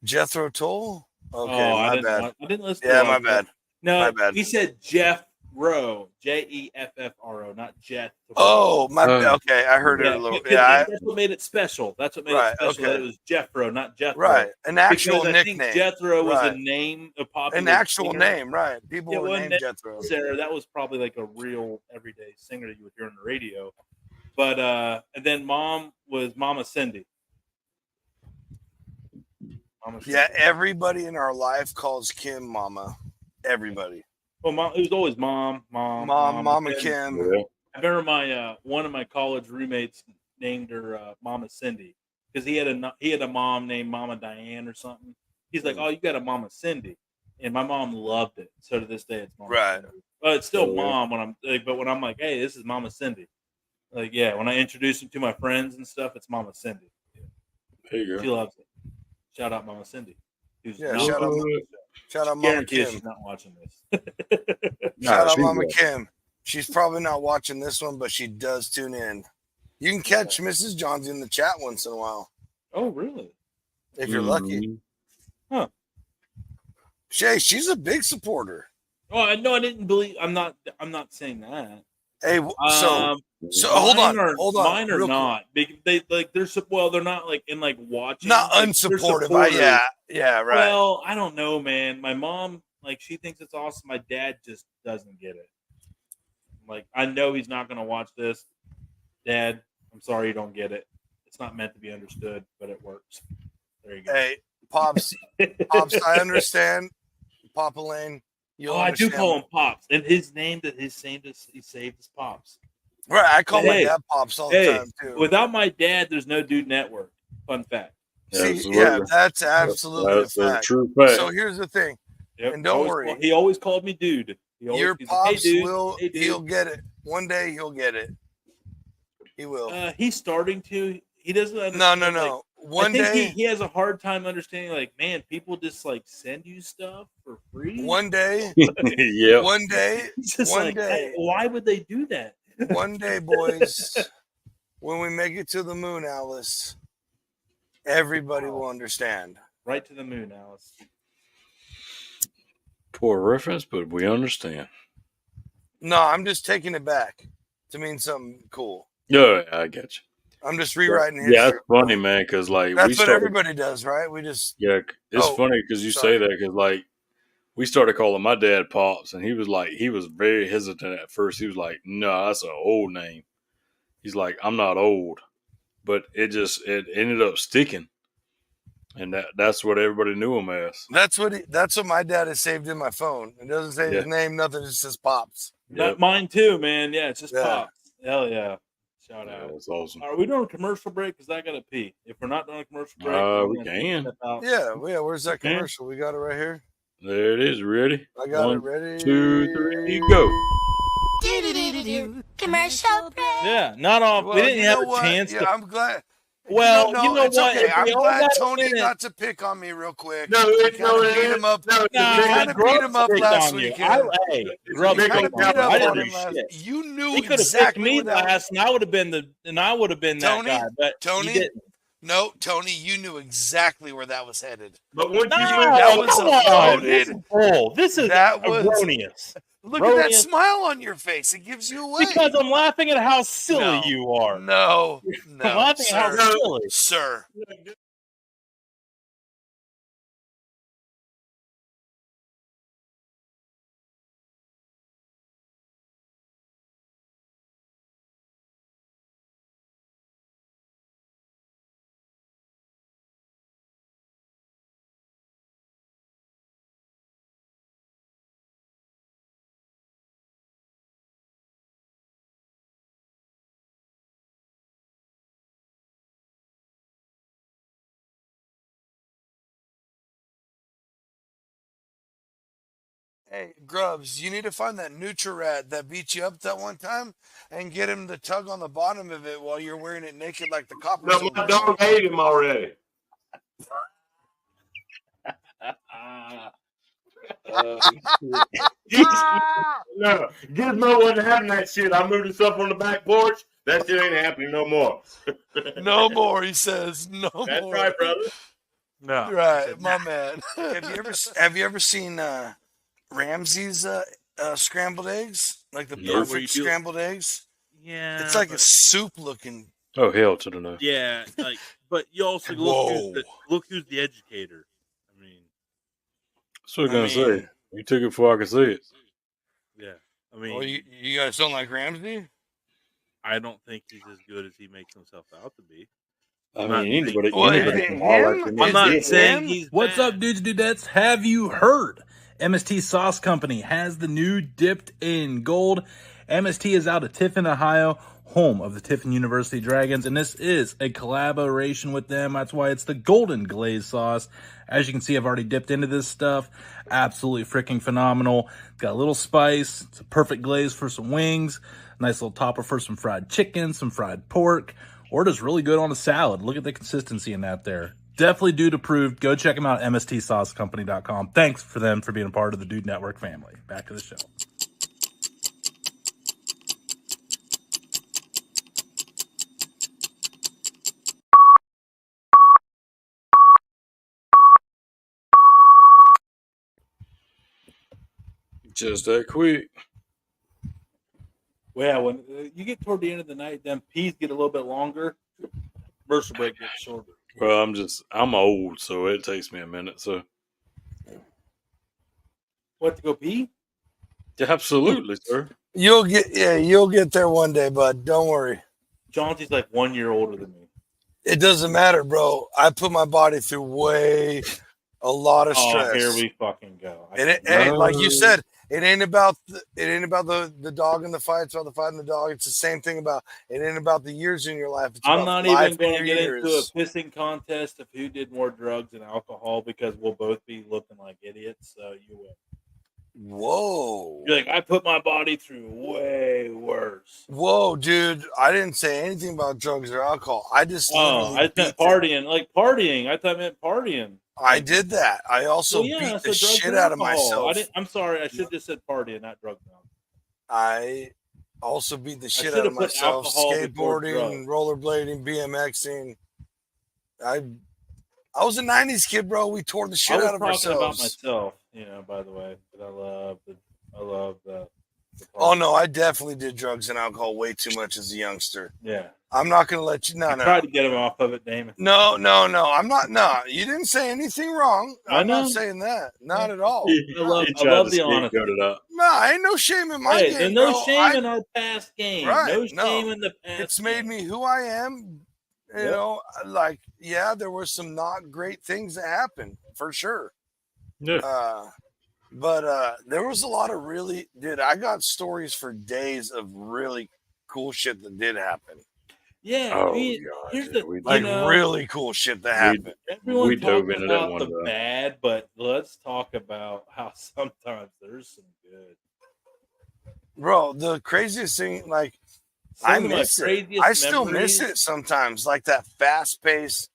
Jethro Tull. Okay, Oh, my bad. I didn't listen. Yeah, to my bad. No, My bad. he said Jeff Rowe, Jeffro, not Jeth. Oh, my. Okay, I heard it a little. Yeah, that's what made it special. That's what made Right, it special. okay. That it was Jeffro, not Jethro. right. An actual Because I think nickname. Jethro was a Right. name, a popular An actual singer. name, right? People Yeah, were one named name, Jethro. Sarah, that was probably like a real everyday singer that you would hear on the radio. But and then mom was Mama Cindy. Mama Yeah, Cindy. everybody in our life calls Kim Mama. Everybody. Well, mom, it was always mom. Mama And Kim. Yeah. I remember my one of my college roommates named her Mama Cindy because he had a mom named Mama Diane or something. He's like, "Oh, you got a Mama Cindy," and my mom loved it. So to this day, it's Mama Right. Cindy. But it's still Yeah. mom when I'm like, but when I'm like, "Hey, this is Mama Cindy," like, yeah, when I introduce him to my friends and stuff, it's Mama Cindy. There you She go. loves it. Shout out Mama Cindy. Who's Yeah, not- shout out Mama guarantee you Kim. she's not watching this. Shout out she Mama will. Kim. She's probably not watching this one, but she does tune in. You can catch Mrs. Johns in the chat once in a while Oh, really? if you're lucky. Mhm. Shay, she's a big supporter. Oh, no, I didn't believe. I'm not saying that. Hey, so hold on. Mine are real not. They like they're not like in like watching. Not like, unsupportive. they're Yeah, right. Well, I don't know, man. My mom, like, she thinks it's awesome. My dad just doesn't get it. Like, I know he's not gonna watch this. Dad, I'm sorry you don't get it. It's not meant to be understood, but it works. There you go. Hey, Pops, I understand. Papa Lane. I do call him Pops, and his name that he saved is Pops. Right, I call my dad Pops all the time too. Without my dad, there's no Dude Network. Fun fact. See, yeah, that's absolutely a fact. True fact. So here's the thing, and don't worry, he always called me Dude. Your Pops he'll get it. One day he'll get it. He will. He's starting to. He doesn't No. Like, One day he has a hard time understanding. Like, man, people just like send you stuff for free. One day, yeah. One day, one day. Why would they do that? One day, boys, when we make it to the moon, Alice, everybody will understand. Right to the moon, Alice. Poor reference, but we understand. No, I'm just taking it back to mean something cool. Yeah, I get you. I'm just rewriting history. Yeah, it's funny, man, because like that's what everybody does, right? We just it's funny because you say that because like we started calling my dad Pops, and he was very hesitant at first. He was like, "No, that's an old name." He's like, "I'm not old," but it ended up sticking, and that's what everybody knew him as. That's what my dad has saved in my phone. It doesn't say his name, nothing. It just says Pops. Yep. Mine too, man. Yeah, it's just Pops. Hell yeah. Shout out. That's awesome. Are we doing a commercial break? Because I got to pee. If we're not doing a commercial break, we can. Yeah. Where's that commercial? We got it right here. There it is. Ready? I got it ready. 2, 3, go. Commercial break. Yeah, not off. Well, we didn't have a chance. Yeah, I'm glad. Well, you know it's what? Okay. I'm glad Tony minute. got to pick on me real quick. No, it's no, beat him up. No, kind of beat him up last week. Hey, Grub kind of beat up I on didn't him last. shit. You knew He could have exactly picked me where that last, and I would have been that Tony, guy. But Tony, he didn't. No, Tony, you knew exactly where that was headed. But once that was bull. This is erroneous. Look at that smile on your face. It gives you away. Because I'm laughing at how silly you are. No, I'm laughing at how silly. Sir. Hey, Grubs, you need to find that Nutri-Rat that beat you up that one time and get him to tug on the bottom of it while you're wearing it naked like the copper. No, my dog ate him already. No, Gizmo wasn't having that shit. I moved us up on the back porch. That shit ain't happening no more. No more, he says. No That's more. right, brother. No, Right, my man. Have you ever seen Ramsey's scrambled eggs? Like the Nope. perfect scrambled eggs? Yeah, It's like a soup looking. Oh hell to the no. Yeah, like, but you also Whoa. look who's the educator. I mean, That's what I'm I gonna mean- say. You took it before I could see it. yeah. I mean, Oh, you guys don't like Ramsey? I don't think he's as good as he makes himself out to be. I not mean, saying anybody, he's bad. anybody can holler at me. I'm not it saying him? he's What's bad. up, dudes, dudettes? Have you heard? MST Sauce Company has the new Dipped in Gold. MST is out of Tiffin, Ohio, home of the Tiffin University Dragons, and this is a collaboration with them. That's why it's the Golden Glaze Sauce. As you can see, I've already dipped into this stuff. Absolutely freaking phenomenal. It's got a little spice. It's a perfect glaze for some wings. Nice little topper for some fried chicken, some fried pork, or just really good on a salad. Look at the consistency in that there. Definitely dude approved. Go check them out at mstsaucecompany.com. Thanks for them for being a part of the Dude Network family. Back to the show. Just that quick. Well, yeah, when you get toward the end of the night, then peas get a little bit longer. Commercial break gets shorter. Well, I'm old, so it takes me a minute. So What, to go pee? absolutely, sir. You'll get there one day, bud. Don't worry. Chauncey's like 1 year older than me. It doesn't matter, bro. I put my body through a lot of stress. Oh, here we fucking go. Hey, like you said, it ain't about the dog and the fight. It's about the fight and the dog. It's the same thing about it ain't about the years in your life. It's I'm about not even life going to in get your into a years. pissing contest of who did more drugs and alcohol because we'll both be looking like idiots. So you win. Whoa. You're like, I put my body through way worse. Whoa, dude. I didn't say anything about drugs or alcohol. I just Oh, I meant partying. Like partying. I thought I meant partying. I did that. I also Well, yeah, beat so the drugs shit and out of alcohol. myself. I'm sorry. I should have just said partying, not drugs. I also beat the shit should out of have put myself. alcohol before Skateboarding, rollerblading, BMXing. I was a '90s kid, bro. We tore the shit out of I was talking about ourselves. myself, by the way. But I love the Oh no, I definitely did drugs and alcohol way too much as a youngster. Yeah. I'm not gonna let you. No. Tried to get him off of it, Damon. No. I'm not. No, you didn't say anything wrong. I'm know. not saying that. Not at all. I love to the honesty. scapegoat it up. No, ain't no shame in my game. There's no bro. shame in our past game. Right, No shame no. in the past. It's made me who I am. You know, like, yeah, there were some not great things that happened for sure. Yeah. But there was a lot of really, dude, I got stories for days of really cool shit that did happen. Yeah, Oh, God, here's yeah, the really cool shit that happened. Everyone we dove talks into about that one, the though. bad, but let's talk about how sometimes there's some good. Bro, the craziest thing, like, I miss it. I still miss it sometimes. Like that fast pace,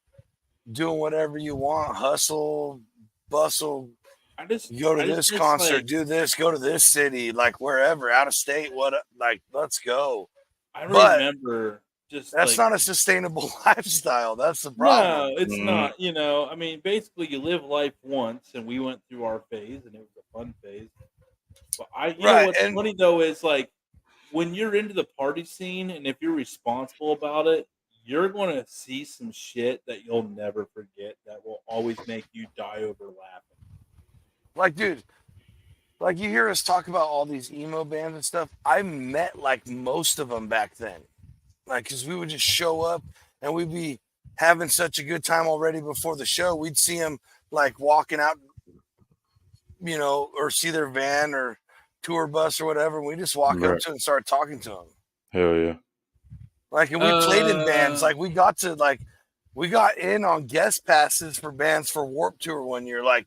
doing whatever you want, hustle, bustle. Go to this concert, do this, go to this city, like wherever, out of state. Let's go. I remember that's not a sustainable lifestyle. That's the problem. No, it's not. I mean, basically, you live life once, and we went through our phase, and it was a fun phase. But know what's funny though is like, when you're into the party scene and if you're responsible about it, you're going to see some shit that you'll never forget that will always make you die over laughing. Like, dude, like you hear us talk about all these emo bands and stuff. I met like most of them back then. Like, because we would just show up and we'd be having such a good time already before the show. We'd see them like walking out, or see their van or tour bus or whatever. And we just walk up to them and start talking to them. Hell yeah. Like, and we played in bands. Like, we got in on guest passes for bands for Warped Tour one year. Like,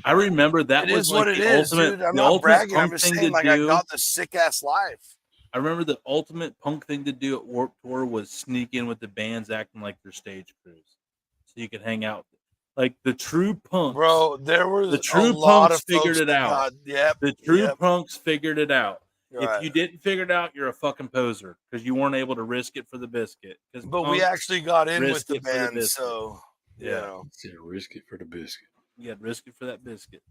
I remember that was what like it the is, ultimate, dude. I'm the not ultimate bragging. I'm punk just thing saying, to like, do. I got this sick ass life. I remember the ultimate punk thing to do at Warped Tour was sneak in with the bands acting like their stage crews, so you could hang out. Like the true punks, bro. There was the true a lot punks of figured folks it out. the true punks figured it out. If you didn't figure it out, you're a fucking poser because you weren't able to risk it for the biscuit. But we actually got in with the risk it for the band, biscuit. so you know. Yeah, risk it for the biscuit. You got to risk it for that biscuit.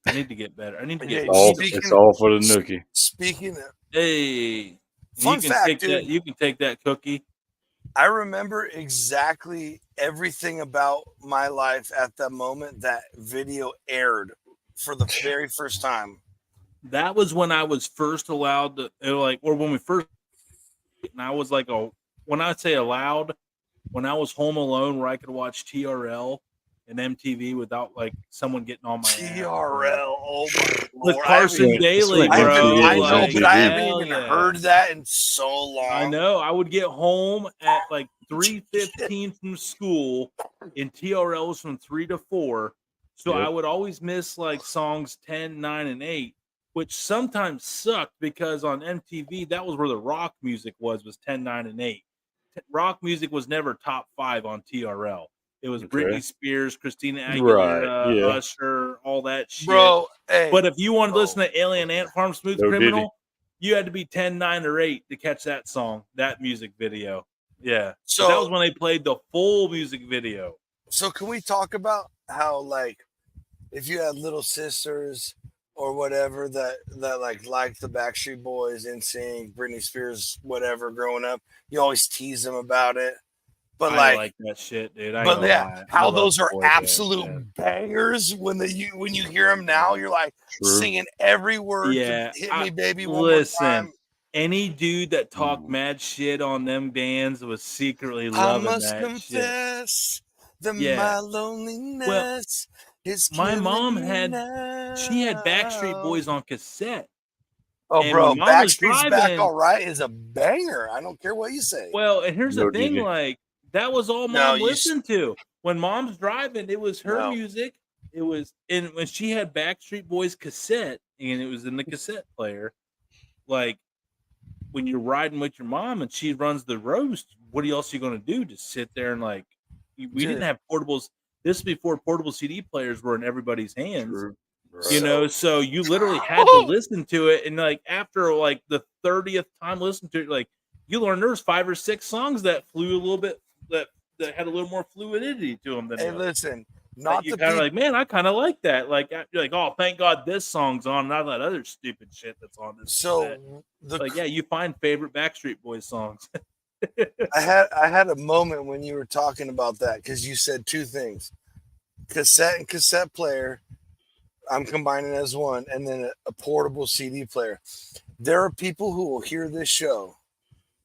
I need to get better. I need to get. It's all for the nookie. Speaking of, Hey, fun fact, dude. You can take that cookie. I remember exactly everything about my life at the moment that video aired for the very first time. That was when I was first allowed to, or when we first, and I was like, when I say allowed, when I was home alone where I could watch TRL and MTV without like someone getting on my TRL, oh my lord, with Carson Daly, bro. I know, but I haven't even heard that in so long. I know. I would get home at like 3:15 from school, and TRL was from 3 to 4. So I would always miss like songs 10, 9, and 8, which sometimes sucked because on MTV, that was where the rock music was 10, 9, and 8. Rock music was never top 5 on TRL. It was Britney Spears, Christina Aguilera, Usher, all that shit. Bro, hey, but if you wanted to listen to Alien Ant Farm Smooth Criminal, you had to be 10, 9, or 8 to catch that song, that music video. Yeah. So that was when they played the full music video. So can we talk about how, like, if you had little sisters or whatever that liked the Backstreet Boys, NSYNC, Britney Spears, whatever, growing up, you always tease them about it. But I like that shit, dude. How those are absolute bangers when you hear them now, you're like singing every word. Yeah, Hit me, baby, one more time. Any dude that talked mad shit on them bands was secretly loving that shit. I must confess that my loneliness is my mom had Backstreet Boys on cassette. Oh, bro, Backstreet's Back All Right is a banger. I don't care what you say. Well, and here's the thing, like, that was all Mom listened to. When Mom's driving, it was her music. It was, and when she had Backstreet Boys cassette, and it was in the cassette player, like, when you're riding with your mom and she runs the roast, what else are you going to do? Just sit there and, like, we didn't have portables. This is before portable CD players were in everybody's hands. Right. You know, so you literally had to listen to it. And, like, after, like, the 30th time listening to it, like, you learn there's 5 or 6 songs that flew a little bit, that had a little more fluidity to them than listen, not you kind of like, man, I kind of like that. Like, you're like, oh, thank God this song's on, not that other stupid shit that's on this. So you find favorite Backstreet Boys songs. I had a moment when you were talking about that because you said 2 things: cassette and cassette player. I'm combining as one, and then a portable CD player. There are people who will hear this show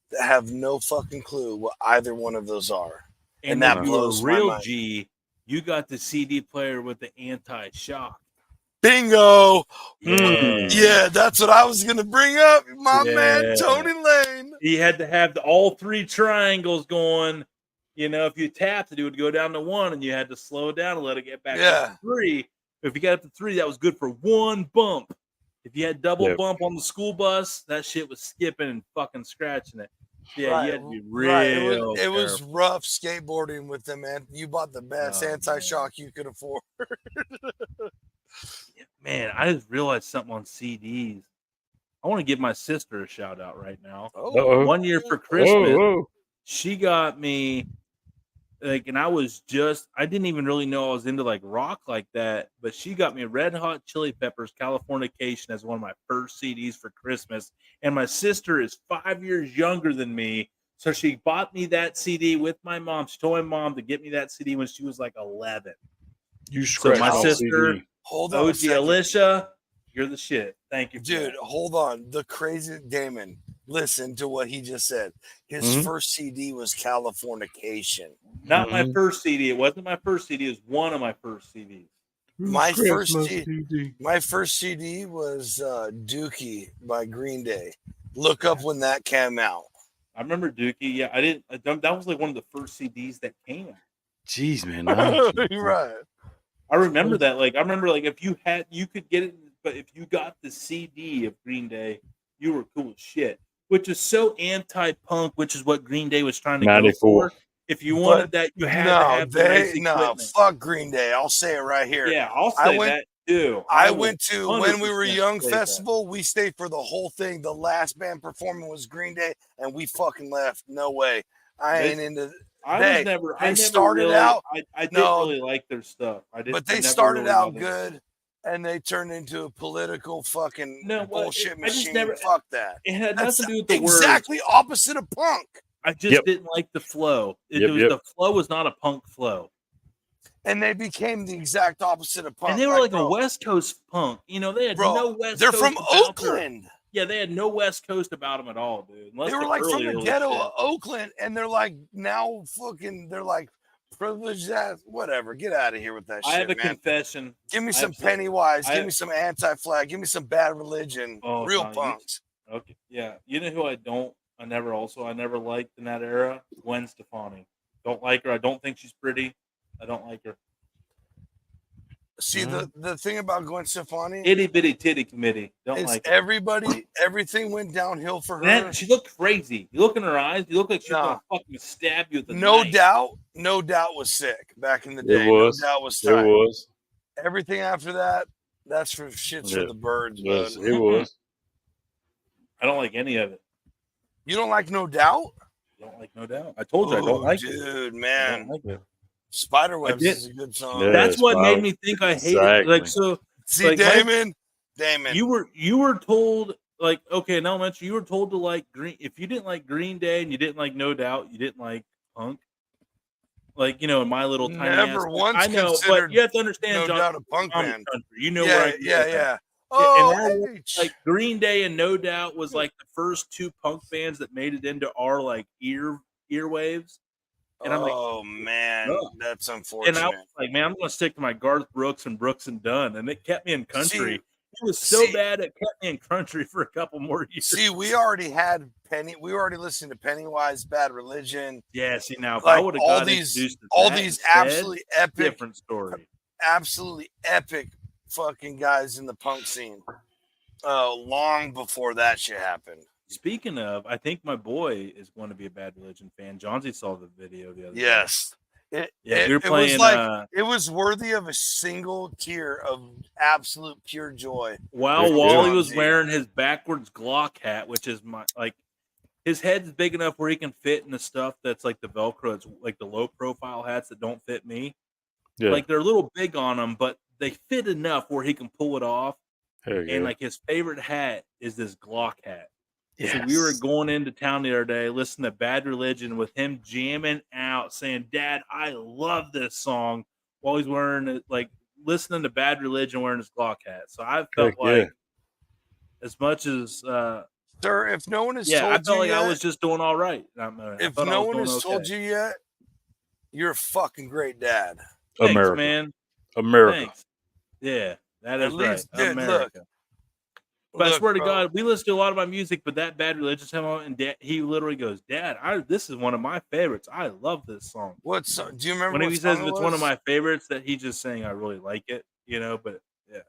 that have no fucking clue what either one of those are. And that blows my mind. G, you got the CD player with the anti-shock. Bingo! Yeah, that's what I was gonna bring up. My man Tony Lane. He had to have all 3 triangles going. You know, if you tapped it, it would go down to 1, and you had to slow it down and let it get back up to 3. If you got up to 3, that was good for 1 bump. If you had double bump on the school bus, that shit was skipping and fucking scratching it. Yeah, you had to be real. It was rough skateboarding with them, man. You bought the best anti-shock you could afford. Man, I just realized something on CDs. I want to give my sister a shout out right now. Uh-oh. 1 year for Christmas, she got me, like, and I didn't even really know I was into like rock like that, but she got me Red Hot Chili Peppers Californication as one of my first CDs for Christmas. And my sister is 5 years younger than me, so she bought me that CD with my mom. She told my mom to get me that CD when she was like 11. So my sister, CD. Hold on, OG Alicia, you're the shit. Thank you, dude. Hold on, the crazy Damon. Listen to what he just said. His first CD was Californication. Not my first CD. It wasn't my first CD. It was one of my first CDs. My first CD was Dookie by Green Day. Look up when that came out. I remember Dookie. Yeah, I didn't. That was like one of the first CDs that came out. Jeez, man. You're right. I remember that. Like, I remember, like, if you could get it, but if you got the CD of Green Day, you were cool as shit. Which is so anti-punk, which is what Green Day was trying to go for. If you wanted that, you had to have the nice equipment. Fuck Green Day. I'll say it right here. Yeah, I'll say that. do. I will went to When We Were 100% Young say that. festival. We stayed for the whole thing. The last band performing was Green Day, and we fucking left. No way. I ain't into. I never started really, out. I didn't No, really like their stuff. but I they never started really out got into it. good, and they turned into a political fucking No, well, bullshit I just machine. never. Fuck that. It had That's nothing to do with the exactly words. opposite of punk. I just didn't like the flow. The flow was not a punk flow. And they became the exact opposite of punk. And they were like a West Coast punk. You know, they had no West they're Coast. from Oakland. Yeah, they had no West Coast about them at all, dude. They were like from the ghetto of Oakland, and they're like now fucking. They're like privileged ass. Whatever. Get out of here with that shit. I have a man. confession. Give me some Pennywise. Give me some Anti-Flag. Give me some Bad Religion. Real punks. Okay. Yeah. You know who I never liked in that era? Gwen Stefani. Don't like her. I don't think she's pretty. I don't like her. See, the thing about Gwen Stefani, itty bitty titty committee. Don't like everything went downhill for her. Man, she looked crazy. You look in her eyes, you look like she's gonna fucking stab you with a knife. No doubt was sick back in the day. It was. No doubt was tight. It was. Everything after that, that's for shits for the birds. Yes, it was. I don't like any of it. You don't like No Doubt? I don't like No Doubt. I told you I don't like it. Dude, man. I don't like it. Spiderwebs is a good song. Yeah, that's what made me think I hate it. Like, so see, like, Damon. You were told, like, okay, in elementary, you were told to like Green. If you didn't like Green Day and you didn't like No Doubt, you didn't like punk. Like, you know, in my little tiny never once I know, but you have to understand, No John, Doubt a punk band. Country. You know where I yeah. Oh, like Green Day and No Doubt was like the first two punk bands that made it into our like earwaves. And I'm like, oh man, that's unfortunate. And I was like, man, I'm gonna stick to my Garth Brooks and Brooks and Dunn, and it kept me in country. It was so bad it kept me in country for a couple more years. See, we already had we already listened to Pennywise, Bad Religion. Yeah, see now if like, I would have got introduced to all these absolutely epic, different story, absolutely epic fucking guys in the punk scene. Long before that shit happened. Speaking of, I think my boy is going to be a Bad Religion fan. Johnsy saw the video the other day. Yes. You're playing. Was like, it was worthy of a single tear of absolute pure joy. While Wally was wearing his backwards Glock hat, which is his head's big enough where he can fit in the stuff that's like the Velcro. It's like the low profile hats that don't fit me. Yeah. Like they're a little big on him, but they fit enough where he can pull it off. And like his favorite hat is this Glock hat. Yes. So we were going into town the other day, listening to Bad Religion with him jamming out, saying, "Dad, I love this song," while he's wearing it, like listening to Bad Religion wearing his Glock hat. So I felt as much as sir, if no one has told I felt you yet, I was just doing all right. If no one has told you yet, you're a fucking great dad. Thanks, America, man. America. Thanks. Yeah, that is right. Dude, America. But I swear to God, we listen to a lot of my music, but that Bad Religion song, and he literally goes, "Dad, this is one of my favorites. I love this song." What song? Do you remember when what he says song it's one of my favorites? That he's just saying I really like it, you know. But yeah,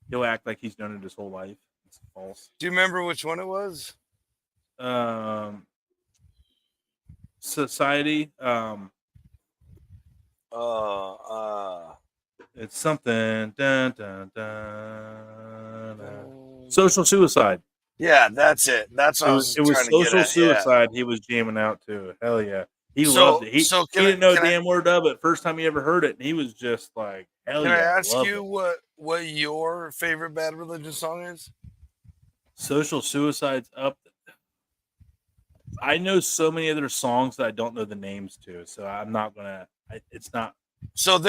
he'll act like he's done it his whole life. It's false. Do you remember which one it was? Society. It's something. Dun, dun, dun, dun. Social Suicide. Yeah, that's it. That's what it was Social Suicide. Yeah. He was jamming out to. Hell yeah, he loved it. He didn't know a damn word of it first time he ever heard it, and he was just like, "Hell yeah!" Can I ask you what your favorite Bad Religion song is? Social Suicide's up. I know so many other songs that I don't know the names to, so I'm not gonna. It's not. So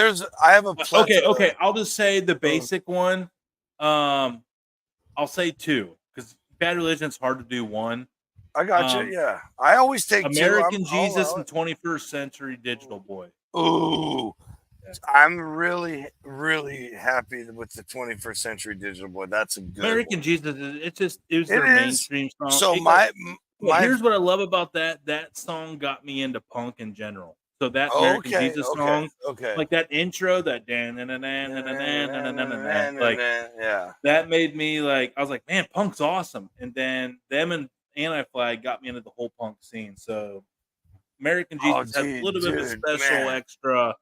I have a okay. I'll just say the basic one. I'll say two because Bad Religion's hard to do one. I got you. Yeah, I always take American Jesus and 21st Century Digital Boy. Ooh, yeah. I'm really, really happy with the 21st Century Digital Boy. That's a good American one. Jesus. It was their mainstream song. So here's what I love about that. That song got me into punk in general. So that American Jesus song, like that intro, that that made me like, I was like, man, punk's awesome. And then them and Anti-Flag got me into the whole punk scene. So American Jesus has a little bit of a special extra.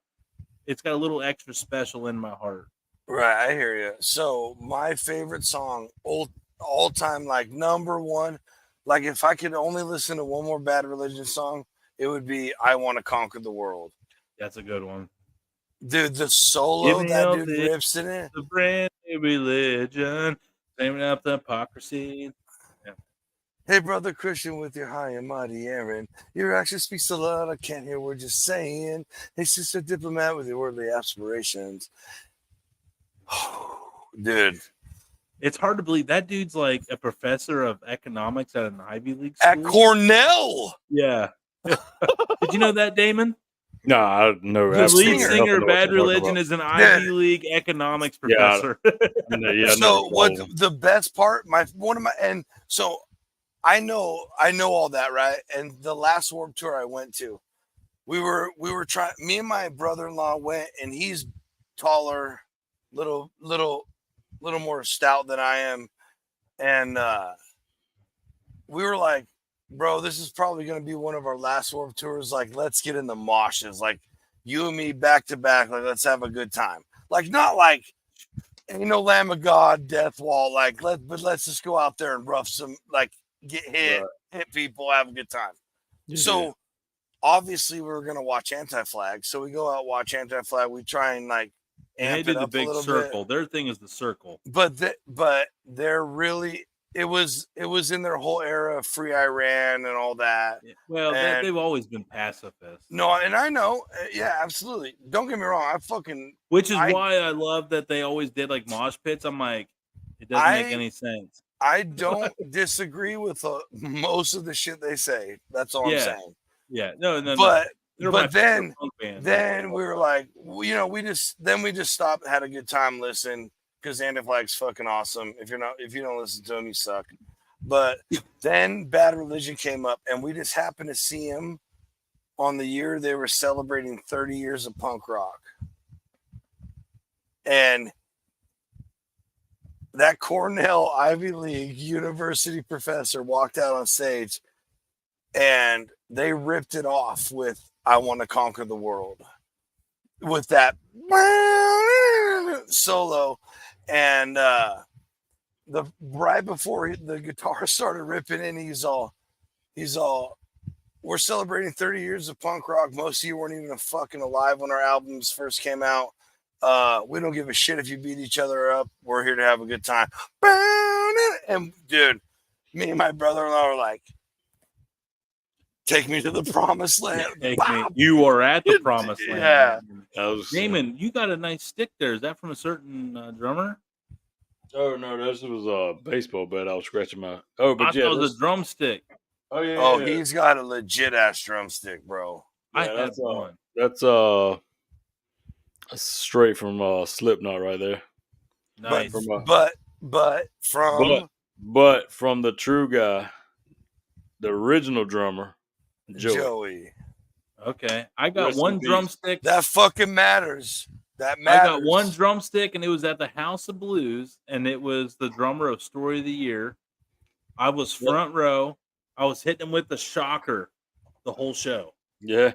It's got a little extra special in my heart. Right, I hear you. So my favorite song, all time, like number one, like if I could only listen to one more Bad Religion song, it would be "I Want to Conquer the World." That's a good one. Dude, the Give solo me that all dude this, rips in it. the brand new religion, naming up the hypocrisy. Yeah. Hey, brother Christian, with your high and mighty Aaron, your action speaks a lot. I can't hear what you're saying. Hey, sister diplomat, with your worldly aspirations. Dude, It's hard to believe that dude's like a professor of economics at an Ivy League at school. Cornell. Yeah. Did you know that, Damon? No, I know The lead singer. singer of Bad nothing what you're talking Religion about. is an Ivy League economics Yeah, professor. Yeah, I So never what followed him. the best part, and so I know all that, right? And the last Warped Tour I went to, we were trying. Me and my brother-in-law went, and he's taller, little more stout than I am, and we were like, bro, this is probably going to be one of our last Warped Tours. Like, let's get in the moshes, like you and me back to back. Like, let's have a good time. Like, not like ain't no Lamb of God, Death Wall. Like, but let's just go out there and rough some, like, get hit, hit people, have a good time. Yeah. So obviously we were gonna watch Anti-Flag. So we go out, watch Anti-Flag. We try and like And they amp do it the up a big little circle. bit. Their thing is the circle. But they're really it was in their whole era of Free Iran and all that. Well, And they've always been pacifists. no, and I know, yeah, absolutely. Don't get me wrong. Which is why I love that they always did like mosh pits. I'm like, it doesn't make any sense. I don't disagree with most of the shit they say. That's all I'm saying. Yeah, no. But no. then we were like, you know, we just stopped, had a good time listening because Anti-Flag's fucking awesome. If you don't listen to him, you suck. But then Bad Religion came up, and we just happened to see him on the year they were celebrating 30 years of punk rock, and that Cornell Ivy League university professor walked out on stage, and they ripped it off with "I Want to Conquer the World" with that solo, and right before the guitar started ripping in, he's all, we're celebrating 30 years of punk rock. Most of you weren't even fucking alive when our albums first came out. We don't give a shit if you beat each other up. We're here to have a good time. And dude, me and my brother-in-law were like, take me to the promised land. You are at the promised land. Yeah. Damon, you got a nice stick there. Is that from a certain drummer? Oh no, this was a baseball bat. I was scratching my. Oh, but I thought it was a drumstick. Oh yeah. Oh, he's got a legit ass drumstick, bro. Yeah, I have one. That's straight from Slipknot right there. Nice. But from the true guy, the original drummer, Joey. Okay, I got one drumstick. That fucking matters. That matters. I got one drumstick, and it was at the House of Blues, and it was the drummer of Story of the Year. I was front row. I was hitting him with the shocker the whole show. Yeah.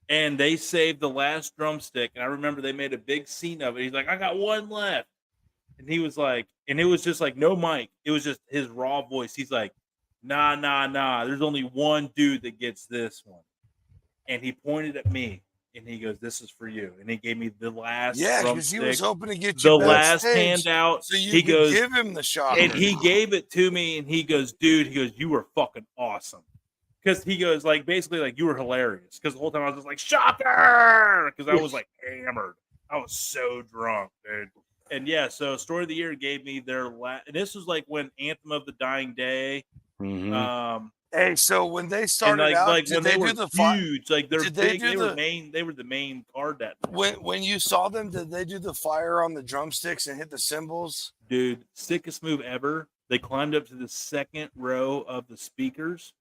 And they saved the last drumstick, and I remember they made a big scene of it. He's like, I got one left. And he was like, and it was just like no mic. It was just his raw voice. He's like, nah. There's only one dude that gets this one. And he pointed at me, and he goes, this is for you. And he gave me the last because he was hoping to get you the last handout. So you could give him the shocker. And he gave it to me, and he goes, dude, you were fucking awesome. Because he goes, like, basically, like, you were hilarious. Because the whole time I was just like, shocker! Because I was, like, hammered. I was so drunk, dude. And, yeah, so Story of the Year gave me their last... And this was, like, when Anthem of the Dying Day... Mm-hmm. Hey, so when they started out, did they do the huge? Like, they're big. They were the main card that night. When you saw them, did they do the fire on the drumsticks and hit the cymbals? Dude, sickest move ever. They climbed up to the second row of the speakers.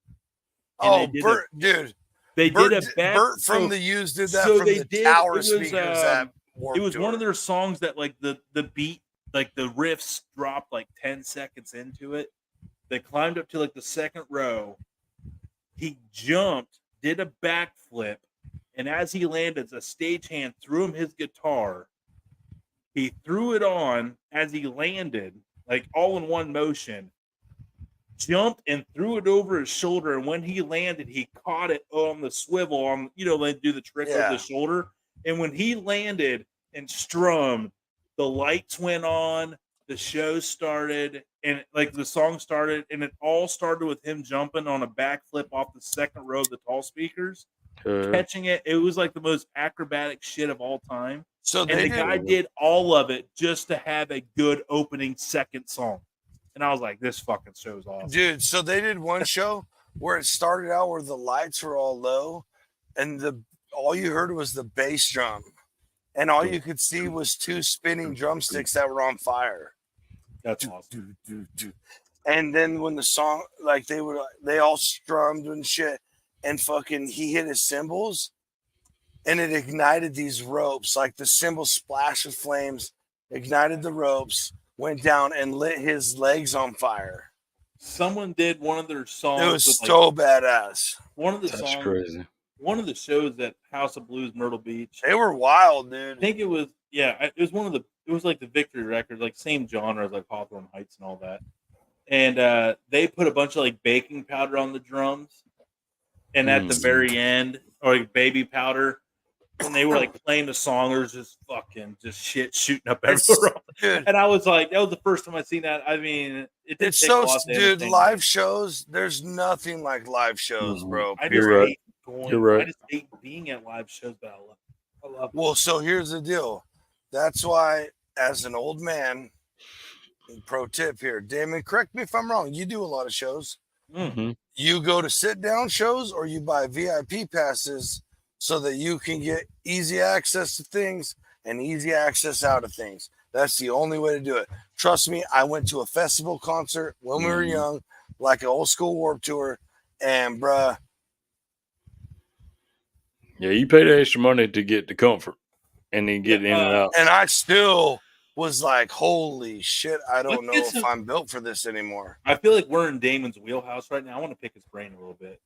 Oh, Bert, dude. They did a back. Bert from the Used did that from the tower speakers at Warped It was Tour. one of their songs that, like, the beat, like, the riffs dropped, like, 10 seconds into it. They climbed up to, like, the second row. He jumped, did a backflip, and as he landed, a stagehand threw him his guitar. He threw it on as he landed, like all in one motion, jumped and threw it over his shoulder. And when he landed, he caught it on the swivel on, they do the trick over the shoulder. And when he landed and strummed, the lights went on, the show started, and like the song started, and it all started with him jumping on a backflip off the second row of the tall speakers, catching it. It was like the most acrobatic shit of all time. So and the guy did all of it just to have a good opening second song. And I was like, this fucking show's awesome. Dude, so they did one show where it started out where the lights were all low and all you heard was the bass drum. And all you could see was two spinning drumsticks that were on fire. That's awesome. And then when the song, like they all strummed and shit, and fucking he hit his cymbals, and it ignited these ropes. Like the cymbal splashed with flames, ignited the ropes, went down and lit his legs on fire. Someone did one of their songs. It was so badass. One of the That's songs, crazy. One of the shows at House of Blues, Myrtle Beach. They were wild, dude. I think it was, it was it was like the Victory record, like same genre as like Hawthorne Heights and all that. And they put a bunch of like baking powder on the drums. And at the very end, or like baby powder, and they were like playing the song, there was just shit shooting up everywhere. Dude. And I was like, that was the first time I seen that. I mean, it's so, dude, live shows, there's nothing like live shows, bro. You're right. I just hate being at live shows, but I love it. Well, so here's the deal. That's why, as an old man, pro tip here, Damon, correct me if I'm wrong. You do a lot of shows. Mm-hmm. You go to sit down shows or you buy VIP passes so that you can get easy access to things and easy access out of things. That's the only way to do it. Trust me, I went to a festival concert when we were young, like an old school Warped Tour, and bruh. Yeah, you pay the extra money to get the comfort and then get in and out. And I still was like, holy shit, I don't know if I'm built for this anymore. I feel like we're in Damon's wheelhouse right now. I want to pick his brain a little bit.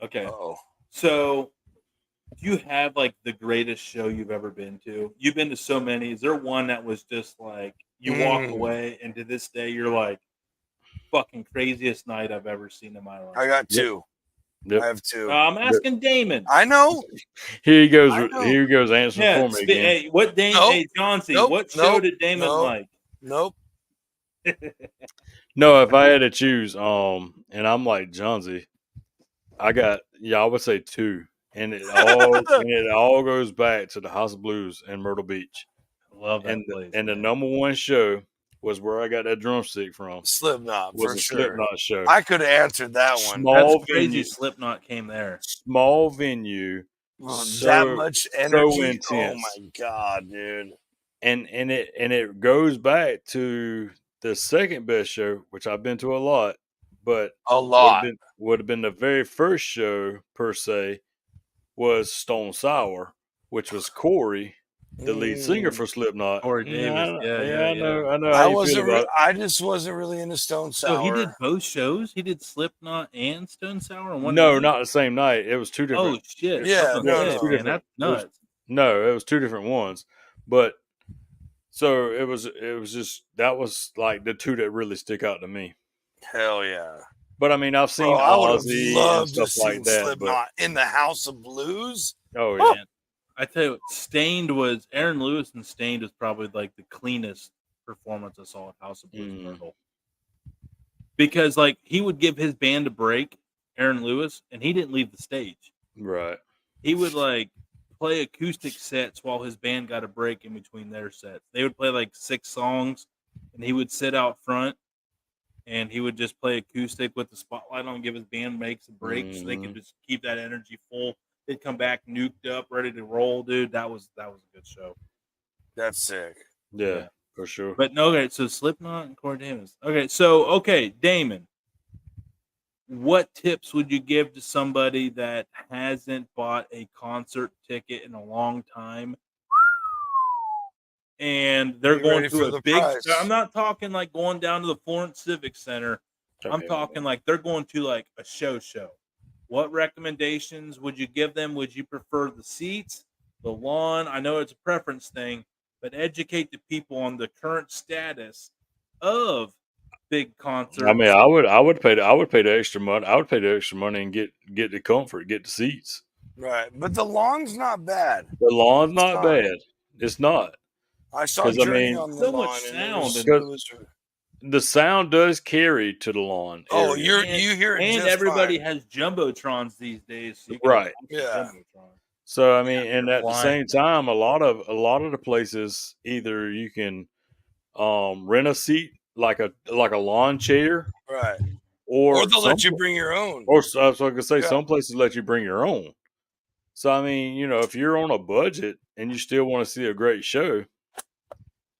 Okay. So, do you have like the greatest show you've ever been to? You've been to so many. Is there one that was just like you walked away and to this day you're like, fucking craziest night I've ever seen in my life? I got two. Yep. I have two. I'm asking Damon. I know. Here he goes. Here he goes answering for me again. Hey, what Damon? Nope. Hey, John C. Nope. What show did Damon like? Nope. No, if I had to choose, and I'm like Johnsy, I would say two, and it all goes back to the House of Blues in Myrtle Beach. I love that place. And the number one show was where I got that drumstick from. Slipknot, was for a sure. Slipknot show. I could have answered that one. Small That's crazy. venue. Slipknot came there. Small venue. That much energy. So intense. Oh my god, dude. And it goes back to the second best show, which I've been to a lot, but a lot would have been the very first show per se was Stone Sour, which was Corey, the lead singer for Slipknot. Corey Davis. I know. I just wasn't really into Stone Sour. So he did both shows. He did Slipknot and Stone Sour on one. No, not the same night. It was two different. Oh shit! Yeah, no, that's nuts. No, it was two different ones, but. So it was just that was like the two that really stick out to me. Hell yeah! But I mean, I've seen Ozzy and stuff like that. Slipknot in the House of Blues. Oh yeah! I tell you, what, Stained was Aaron Lewis and Stained was probably like the cleanest performance I saw at House of Blues Myrtle. Because like he would give his band a break, Aaron Lewis, and he didn't leave the stage. Right. He would like play acoustic sets while his band got a break in between their sets. They would play like 6 songs, and he would sit out front, and he would just play acoustic with the spotlight on, give his band makes a break so they could just keep that energy full. They'd come back nuked up, ready to roll, dude. That was a good show. That's sick. Yeah, for sure. But no, okay, so Slipknot and Corey Davis. Okay, Damon. What tips would you give to somebody that hasn't bought a concert ticket in a long time? And they're going to a big price. I'm not talking like going down to the Florence Civic Center. I'm talking like they're going to like a show. What recommendations would you give them? Would you prefer the seats, the lawn? I know it's a preference thing, but educate the people on the current status of big concerts. I mean, I would pay the extra money. I would pay the extra money and get the comfort, get the seats. Right, but the lawn's not bad. The lawn's not not. bad. It's not. I saw 'Cause, I Journey mean, on the so much lawn, sound and and- it was The sound does carry to the lawn. oh, area. you hear it and just everybody fine. has jumbotrons these days. So you can Right. watch the Yeah. Jumbotron. So I mean, and at the blind. same time, a lot of the places either you can rent a seat like a lawn chair, Right, or they'll let you bring your own. Or so I was gonna say Yeah. some places let you bring your own. So I mean, if you're on a budget and you still want to see a great show,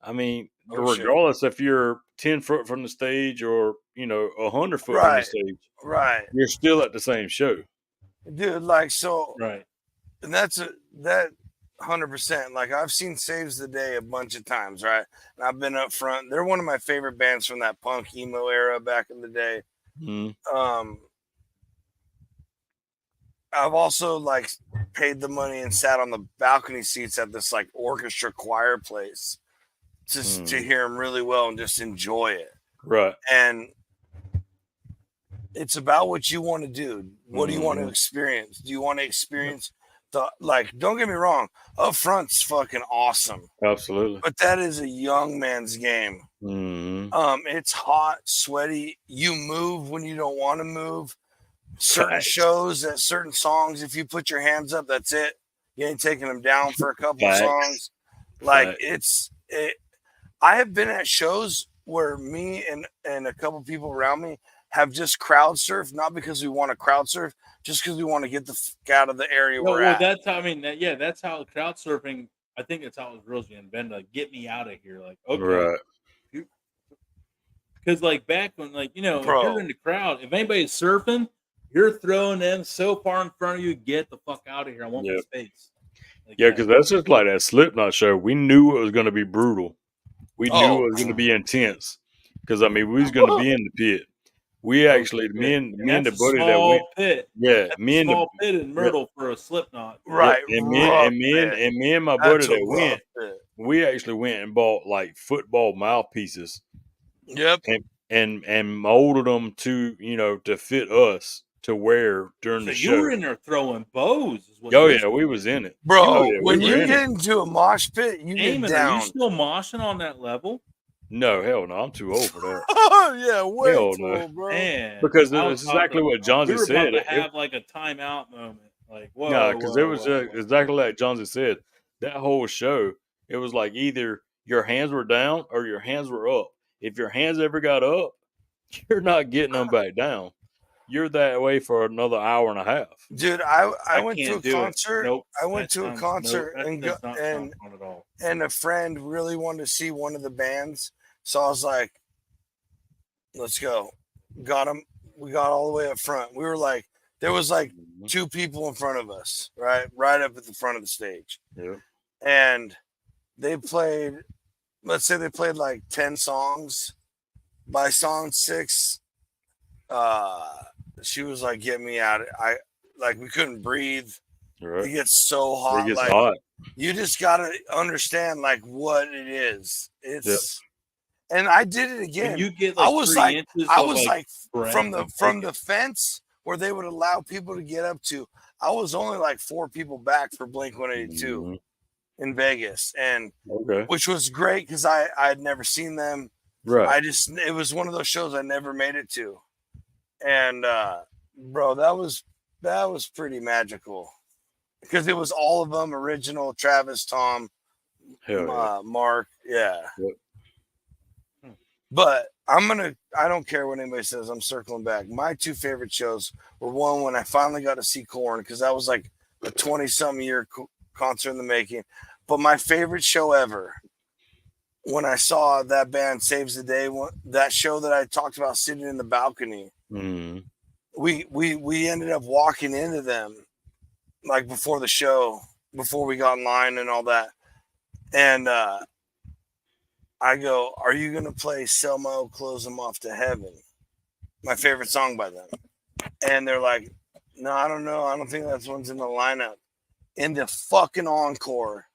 I mean, Oh, shit. regardless if you're 10 foot from the stage or 100 foot from the Right. stage, Right, you're still at the same show. dude. Like so, Right. and that 100%. Like I've seen Saves the Day a bunch of times, right? And I've been up front. They're one of my favorite bands from that punk emo era back in the day. Mhm. I've also like paid the money and sat on the balcony seats at this like orchestra choir place just to hear them really well and just enjoy it. Right. And it's about what you want to do. What do you want to experience? Do you want to experience don't get me wrong, up front's fucking awesome. Absolutely. But that is a young man's game. It's hot, sweaty. You move when you don't want to move. Certain shows at certain songs, if you put your hands up, that's it. You ain't taking them down for a couple songs. Like I have been at shows where me and a couple people around me have just crowd surfed, not because we want to crowd surf, just because we want to get the fuck out of the area we're at. That's how, that's how crowd surfing, I think that's how it was really invented. Like, get me out of here. Like, okay. Right. Because, like, back when, like, if Bro. you're in the crowd, if anybody's surfing, you're throwing them so far in front of you, get the fuck out of here. I want my space. Like Yeah, because that's just like that Slipknot show. We knew it was going to be brutal. We knew it was going to be intense. Because, I mean, we was going to be in the pit. We actually, me and the buddy that went, pit. yeah, That's me a and small pit in Myrtle for a Slipknot. Right. Yeah, and me and my buddy That's a that went, rough pit. we actually went and bought like football mouthpieces. Yep. And molded them to to fit us to wear during So the you show. were in there throwing bows. Is what Oh you're yeah, we was in it, Bro, Oh, yeah, when we were you in get it. into a mosh pit, you Eamon, get are down. you still moshing on that level? No, hell no, I'm too old for that. Oh yeah, way Hell too no. old, bro. Man, Because I it's was about exactly to- what John we were said. about to have like a timeout moment. Like, whoa. No, because it whoa, was whoa. exactly like John said. That whole show, it was like either your hands were down or your hands were up. If your hands ever got up, you're not getting them back down. You're that way for another hour and a half. Dude, I went to can't a do it. concert. Nope, I went that to a sounds- concert nope, that and does not sound fun at all. and a friend really wanted to see one of the bands, so I was like, "Let's go." Got him. We got all the way up front. We were like, there was like two people in front of us, right up at the front of the stage, Yeah. and they played. Let's say they played like 10 songs. By song 6, she was like, "Get me out!" We couldn't breathe. Right. It gets so hot. It gets like, hot. You just gotta understand like what it is. It's and I did it again. When you get I like was 3 like, inches I of, was like breath from and the fence where they would allow people to get up to. I was only like 4 people back for Blink 182 in Vegas, and Okay. which was great because I had never seen them. Right. It was one of those shows I never made it to, and bro, that was pretty magical because it was all of them original. Travis, Tom, Hell yeah. Mark, yeah. Yep. But I don't care what anybody says. I'm circling back. My 2 favorite shows were one when I finally got to see Korn because that was like a 20-something year concert in the making. But my favorite show ever, when I saw that band Saves the Day, that show that I talked about sitting in the balcony, we ended up walking into them like before the show, before we got in line and all that. And I go, "Are you going to play Selma Close 'Em Off to Heaven?" My favorite song by them. And they're like, "No, I don't know. I don't think that one's in the lineup." In the fucking encore,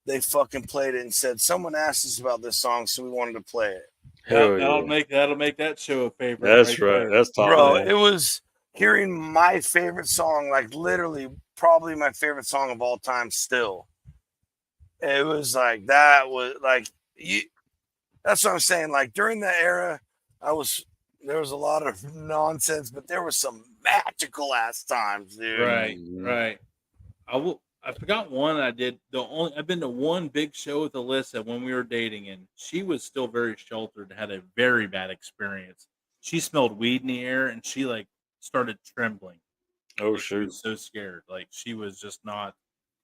they fucking played it and said, someone asked us about this song, so we wanted to play it. Hell That'll yeah. make that show a favorite. That's right right. there. That's top. Bro, man. it was hearing my favorite song, like literally probably my favorite song of all time still. It was like, that was like, that's what I'm saying. Like during that era, there was a lot of nonsense, but there was some magical ass times, dude. Right, Mhm. right. I forgot one I did. I've been to one big show with Alyssa when we were dating, and she was still very sheltered. Had a very bad experience. She smelled weed in the air, and she like started trembling. Oh Like, she shoot. was so scared. Like she was just not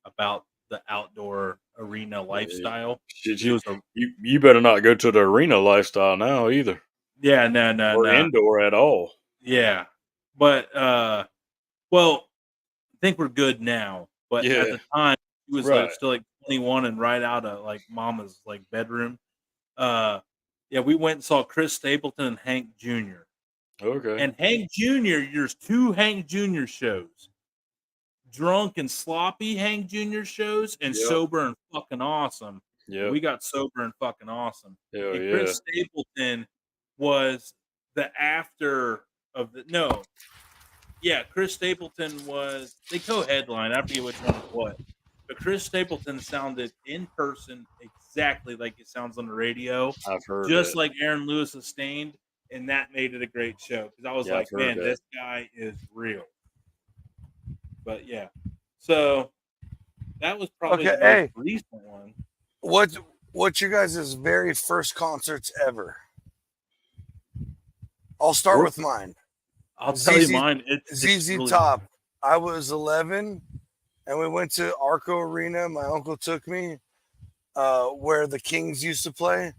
about the outdoor arena lifestyle. Shit, She was a you better not go to the arena lifestyle now either, yeah, no, or indoor at all. yeah. But well, I think we're good now. But Yeah. at the time, he was Right. like still like 21 and right out of like mama's like bedroom. Yeah, we went and saw Chris Stapleton and Hank Jr. Okay. And Hank Jr. There's two Hank Jr. shows: drunk and sloppy Hank Jr. shows, and Yep. sober and fucking awesome. Yeah. We got sober and fucking awesome. Hell And yeah. Chris Stapleton was the after of the no. Yeah, Chris Stapleton was they co-headline. I forget which one it was, but Chris Stapleton sounded in person exactly like it sounds on the radio, I've heard just that. like Aaron Lewis Sustained, and that made it a great show because I was Yeah, I've like, heard man, that. this guy is real. But yeah, so that was probably Okay, the most hey. recent one. What's your guys' very first concerts ever? I'll start We're- with mine. I'll tell you ZZ mine. It's ZZ really Top. I was 11, and we went to Arco Arena. My uncle took me where the Kings used to play,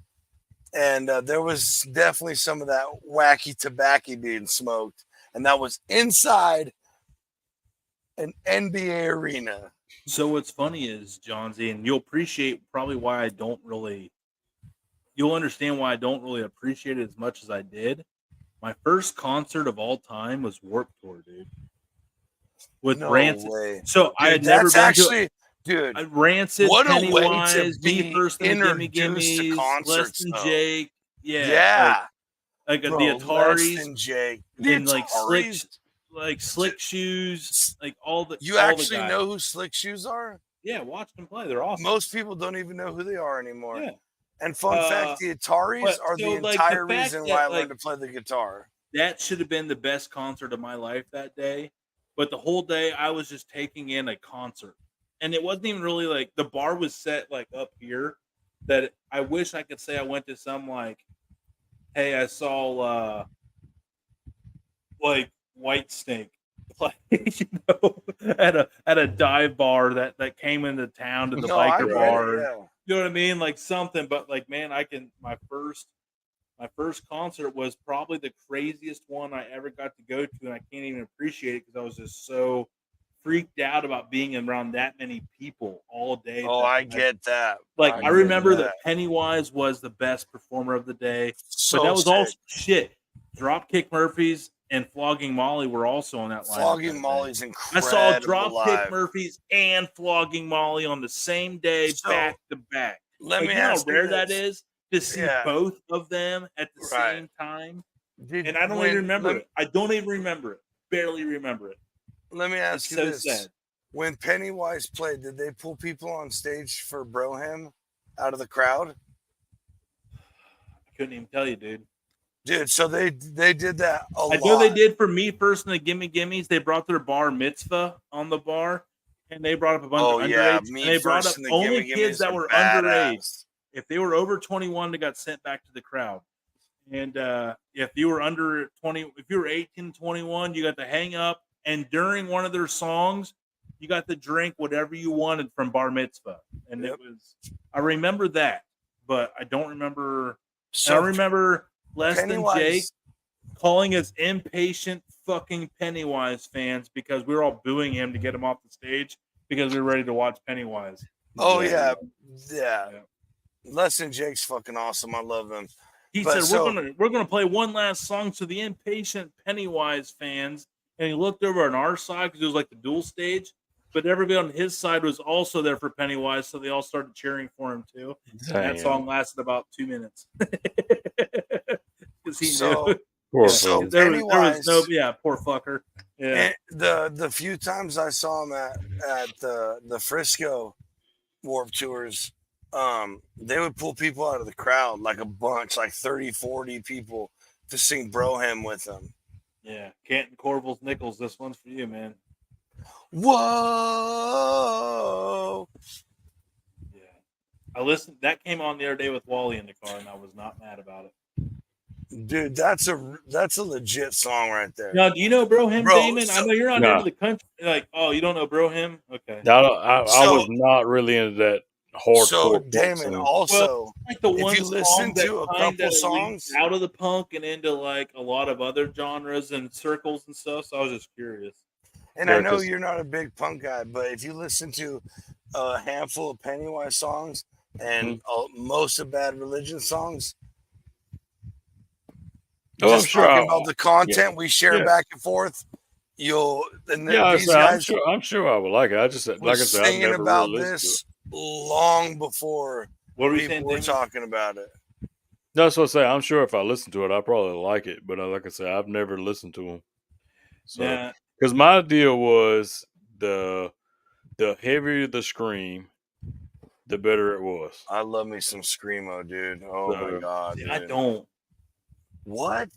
and there was definitely some of that wacky tobacco being smoked, and that was inside an NBA arena. So what's funny is, John Z, and you'll appreciate probably why I don't really. You'll understand why I don't really appreciate it as much as I did. My first concert of all time was Warped Tour, dude. With No Rancid. way. So I Dude, had never that's been actually, dude. to Rancid, What a way to Pennywise, be Me First and the Gimme introduced to Gimmes, Less concerts, Than though. Jake, yeah, Yeah, like bro, the Less Ataris, Than Jake, the and like Ataris. Slick Shoes, like all the You all actually the guys. know who Slick Shoes are? Yeah, watch them play. They're awesome. Most people don't even know who they are anymore. Yeah. And fun fact, the Ataris but are so, the like, entire the fact reason that, why I like, learned to play the guitar. That should have been the best concert of my life that day. But the whole day I was just taking in a concert. And it wasn't even really like the bar was set like up here that I wish I could say I went to some like, hey, I saw like White Snake play, at a dive bar that came into town to the No, I biker get bar. it, yeah. You know what I mean? Like something, but like, man, my first concert was probably the craziest one I ever got to go to, and I can't even appreciate it because I was just so freaked out about being around that many people all day. Oh, I get that. Like, I remember get that Pennywise was the best performer of the day, So but that was sick. also shit. Dropkick Murphys and Flogging Molly were also on that line. Flogging Molly's I incredible. saw Dropkick live. Murphys and Flogging Molly on the same day, So, back to back. Let Like, me you know ask how you rare that this. is to see Yeah. both of them at the Right. same time. Did- And I don't when- even remember let- it. I don't even remember it. Barely remember it. Let me ask It's you so this. sad. When Pennywise played, did they pull people on stage for Broham out of the crowd? I couldn't even tell you, dude. Dude, so they did that a lot. I know they did for Me First and the Gimme Gimmes. They brought their bar mitzvah on the bar, and they brought up a bunch of underage. Me And they brought First up and the only Gimme kids Gimmes that are were badass. underage. If they were over 21, they got sent back to the crowd. And if you were under 20, if you were 18, 21, you got to hang up. And during one of their songs, you got to drink whatever you wanted from bar mitzvah. And Yep. it was, I remember that, but I don't remember. So I remember Less Pennywise, Than Jake calling us impatient fucking Pennywise fans because we were all booing him to get him off the stage because we were ready to watch Pennywise. Oh Yeah. yeah. Less Than Jake's fucking awesome. I love him. He But said, so- we're gonna play one last song to the impatient Pennywise fans. And he looked over on our side because it was like the dual stage. but everybody on his side was also there for Pennywise, so they all started cheering for him too. And that Damn. song lasted about 2 minutes. Because he So- knew. Poor Yeah. so fella. There was Pennywise- no, poor fucker. Yeah. And the few times I saw him at the Frisco Warp Tours, they would pull people out of the crowd, like a bunch, like 30, 40 people to sing Broham with them. Yeah. Canton Corval's Nichols, this one's for you, man. Whoa! Yeah. I listened. That came on the other day with Wally in the car, and I was not mad about it. Dude, that's a legit song right there. Now, do you know Broham, Bro, Damon? I know you're not Nah. into the country. Like, oh, you don't know Broham? Okay. I So- was not really into that hardcore. So punk Damon, scene. also, Like the if one you listen song that to a kinda couple leads songs- out of the punk and into like a lot of other genres and circles and stuff. So I was just curious. and Yeah, I know 'cause- you're not a big punk guy, but if you listen to a handful of Pennywise songs and most of Bad Religion songs, Oh, I'm just sure. talking about the content we share Yeah. back and forth, you'll and Yeah, these I'm guys sure. I'm sure I would like it. I just like I was said, I've singing never about really listened to this long before What were you people saying, were Damon? talking about it. it. That's what I say. I'm sure if I listen to it, I probably like it. But like I said, I've never listened to them. So, Yeah. because my deal was the heavier the scream, the better it was. I love me some screamo, dude. Oh my So- god, See, dude. I don't. What?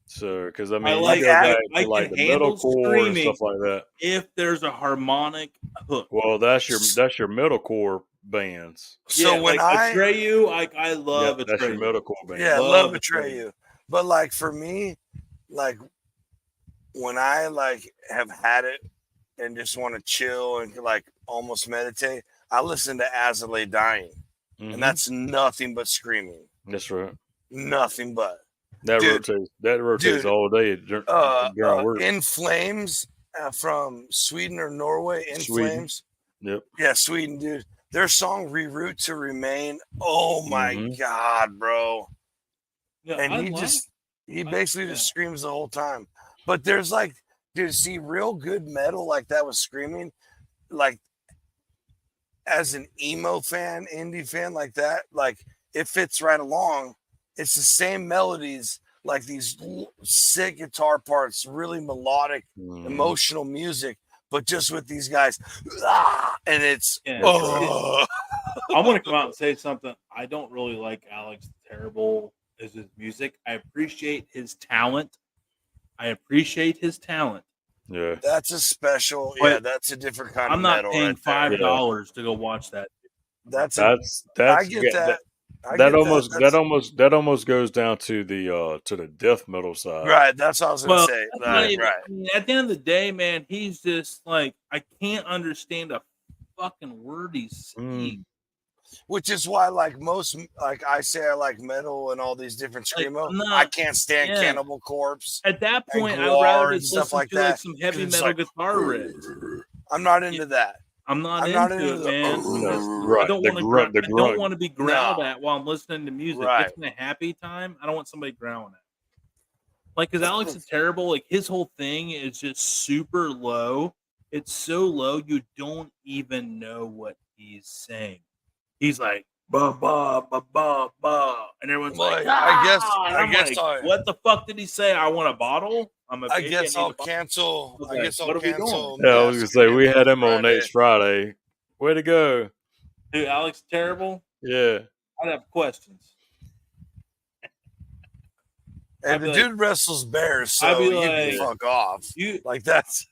So, because I I mean, like- you go I- back I to like can the handle metalcore and screaming. stuff like that. If there's a harmonic hook. Well, that's your metalcore bands. So Yeah, when like I Atreyu, I love Yep, that's your Atreyu. metalcore band. yeah, Love love Atreyu. But like for me, like when I like have had it and just want to chill and like almost meditate, I listen to As I Lay Dying. Mhm. And that's nothing but screaming. That's right. Nothing but That Dude. rotates. That rotates Dude. all day during work. In Flames from Sweden or Norway. In Sweden. Flames. Yep. Yeah, Sweden, dude. Their song Reroute to Remain. Oh my Mhm. god, bro. Yeah, And I he like- just he basically yeah. just screams the whole time. But there's like, dude, see real good metal like that was screaming, like as an emo fan, indie fan like that, like it fits right along. It's the same melodies, like these sick guitar parts, really melodic, Mhm. emotional music, but just with these guys, and it's Yeah. oh. I'm gonna come out and say something. I don't really like Alex Terrible as his music. I appreciate his talent. Yeah. That's a special, But yeah, that's a different kind I'm of not metal paying right there. $5 to go watch that. That's That's I get that. I That get almost That's- that almost goes down to the death metal side. right. That's what I was gonna Well, say. that's not Right, even- right. I mean, at the end of the day, man, he's just like I can't understand a fucking word he's saying. Which is why, like most, like I say, I like metal and all these different Like, screamo. I'm not- I can't stand yeah. Cannibal Corpse. At that And point, I would Guar rather and just stuff listen like to like that, some heavy 'cause it's metal like, guitar riffs. I'm not into that. I'm not I'm into not it, into the- man. No, right, I don't the want to. grunt- the I don't grunt. want to be growled No. at while I'm listening to music. Right. It's my happy time. I don't want somebody growling at. Like, because Alex is terrible. Like his whole thing is just super low. It's so low you don't even know what he's saying. He's like ba ba ba ba ba, and everyone's like, Well, I guess- "Ah!" And I I'm guess like, I- what the fuck did he say? I want a bottle. I'm a I baby, guess need a I'll bottle. cancel. I Okay, guess I'll what are we doing? cancel. Yeah, I was gonna say we had him on Friday. next Friday. Way to go! Dude, Alex terrible. Yeah, I'd have questions. And I'd the be dude wrestles bears, I'd so be you can like- fuck off. You, Like that's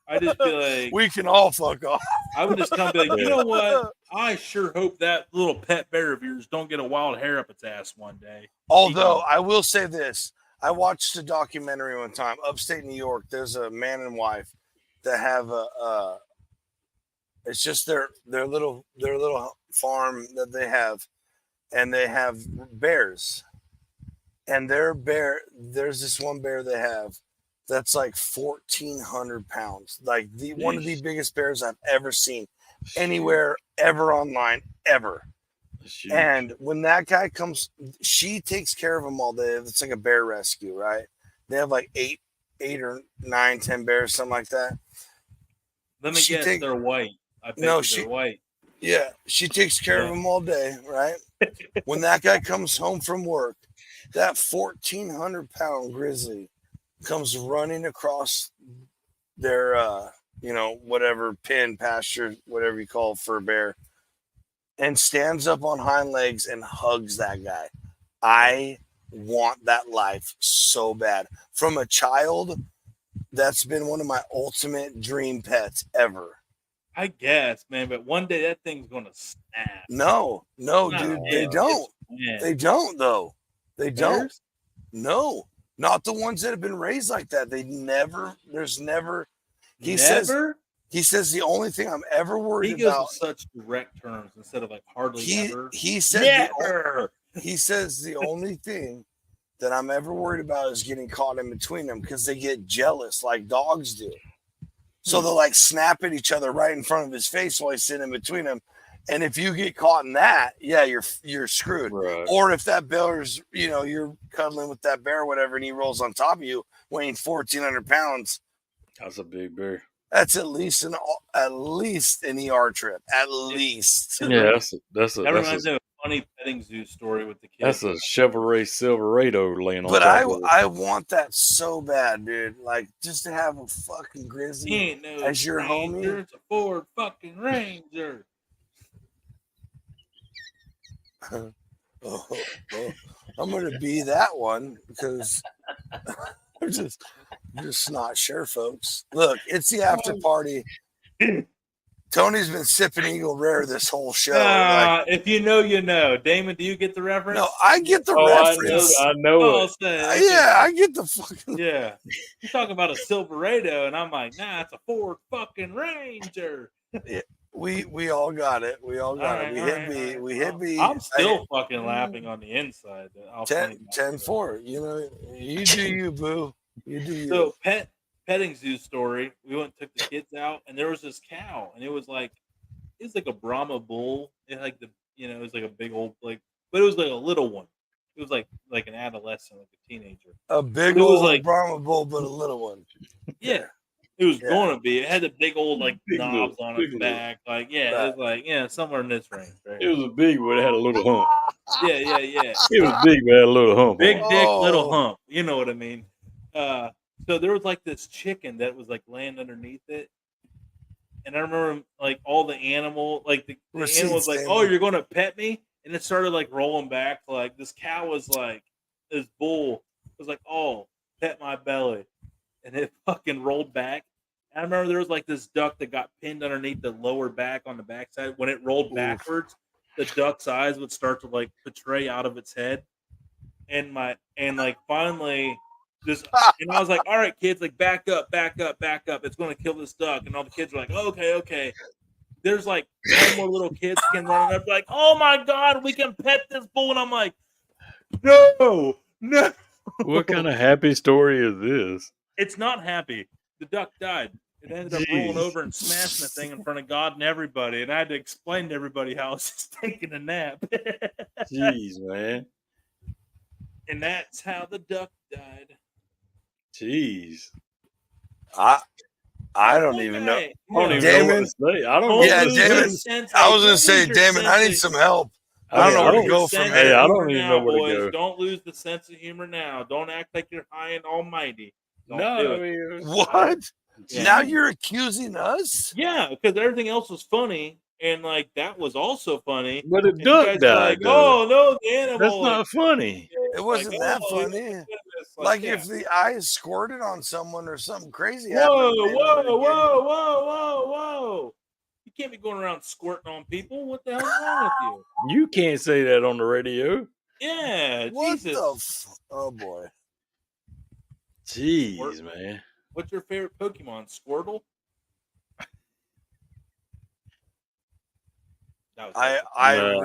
I just feel like we can all fuck off. I would just come be like, you Yeah. know what? I sure hope that little pet bear of yours don't get a wild hair up its ass one day. Although I will say this, I watched a documentary one time, upstate New York. There's a man and wife that have a. It's just their little farm that they have, and they have bears. And there's this one bear they have that's like 1,400 pounds, like one of the Yeesh. biggest bears I've ever seen anywhere, ever online, ever. Shoot. And when that guy comes, she takes care of them all day. It's like a bear rescue, right? They have like eight or 9, 10 bears, something like that. Let me She guess, take- they're white. I bet No, they're white. Yeah, she takes care of Yeah. him all day, right? When that guy comes home from work, that 1,400-pound grizzly comes running across their, whatever pen, pasture, whatever you call fur bear, and stands up on hind legs and hugs that guy. I want that life so bad. From a child, that's been one of my ultimate dream pets ever. I guess, man, but one day that thing's gonna snap. No, Not dude, a they big, don't. it's- They don't, though. They don't. Bears? No, not the ones that have been raised like that. There's never. He Never? says the only thing I'm ever worried He goes about. with such direct terms instead of like hardly ever. He said Never. he says the only thing that I'm ever worried about is getting caught in between them because they get jealous like dogs do. So they'll like snap at each other right in front of his face while he's sitting in between them. And if you get caught in that, yeah, you're screwed. Right. Or if that bear's, you're cuddling with that bear or whatever, and he rolls on top of you, weighing 1,400 pounds, That's a big bear. that's at least an ER trip. At least. Yeah, that's That reminds me of a funny petting zoo story with the kids. that's a Chevrolet Silverado laying on But top of it. I want that so bad, dude. Like just to have a fucking grizzly He ain't no as your Ranger, homie. It's a Ford fucking Ranger. Oh, well, I'm gonna be that one because I'm just not sure, folks. Look, it's the after party. Tony's been sipping Eagle Rare this whole show. If you know, you know. Damon, do you get the reference? No, I get the Oh, reference. I know Oh, it. say, okay. Yeah, I get the fucking. Yeah. You talking about a Silverado, and I'm like, nah, it's a Ford fucking Ranger. We all got it. We all got it. We hit B. right. We hit B. I'm still fucking laughing on the inside. 10-4. You do you, boo. You do you. So petting zoo story. We went and took the kids out, and there was this cow, and it was like a Brahma bull. It had it was like a big old but it was like a little one. It was like an adolescent, like a teenager. A big it was old like Brahma bull, but a little one. Yeah. It was going to be. It had the big old Big knobs little, on big its little. back. Like it was like somewhere in this range. Right? It was a big one. It had a little hump. Yeah. It was big, but it had a little hump. Big on it. dick, little hump. You know what I mean? So there was like this chicken that was like laying underneath it, and I remember like all the animal, like the animal was like, "Oh, you're going to pet me," and it started like rolling back. Like this cow was like, this bull was like, "Oh, pet my belly," and it fucking rolled back. I remember there was like this duck that got pinned underneath the lower back on the backside. When it rolled backwards, the duck's eyes would start to like betray out of its head. And finally and I was like, all right, kids, like back up. It's gonna kill this duck. And all the kids were like, okay. There's like 10 more little kids can run up like, oh my god, we can pet this bull. And I'm like, no. What kind of happy story is this? It's not happy. The duck died. It ended up rolling over and smashing the thing in front of God and everybody. And I had to explain to everybody how I was just taking a nap. Jeez, man. And that's how the duck died. Jeez. I don't even know. I don't even know Damon? what to say. I don't Yeah, know. Damon. I was gonna say, Damon, I need some help. I don't know where to go from Hey, here. I don't even know where to go. Don't lose the sense of humor now. Don't act like you're high and almighty. Don't No, do I it. mean, What? Yeah. Now you're accusing us? Yeah, because everything else was funny, and like that was also funny. but a And you duck guys died. were like, though. oh no, the animal. That's like, not funny. It wasn't that funny. my goodness. Like yeah. if the eyes squirted on someone or something crazy Whoa, happened. whoa. You can't be going around squirting on people. What the hell's wrong with you? You can't say that on the radio. Yeah, What Jesus. oh boy. Jeez, man. What's your favorite Pokemon? Squirtle? I No,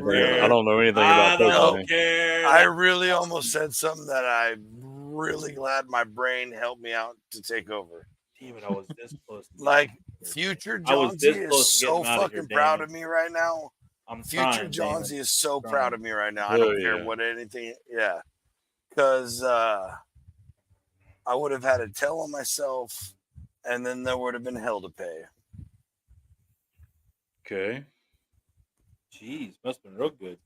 really I don't know anything about Pokemon. care. I really almost said something that I'm really glad my brain helped me out to take over. Damn it, I was this close. Like future I was Johnsy this close is to so getting out of here, fucking proud Damon. of me right now. I'm Future trying, Johnsy Damon. is so Trying. proud of me right now. I Oh, don't care yeah. what anything. Yeah, because I would have had to tell on myself and then there would have been hell to pay. Okay. Jeez, must have been real good.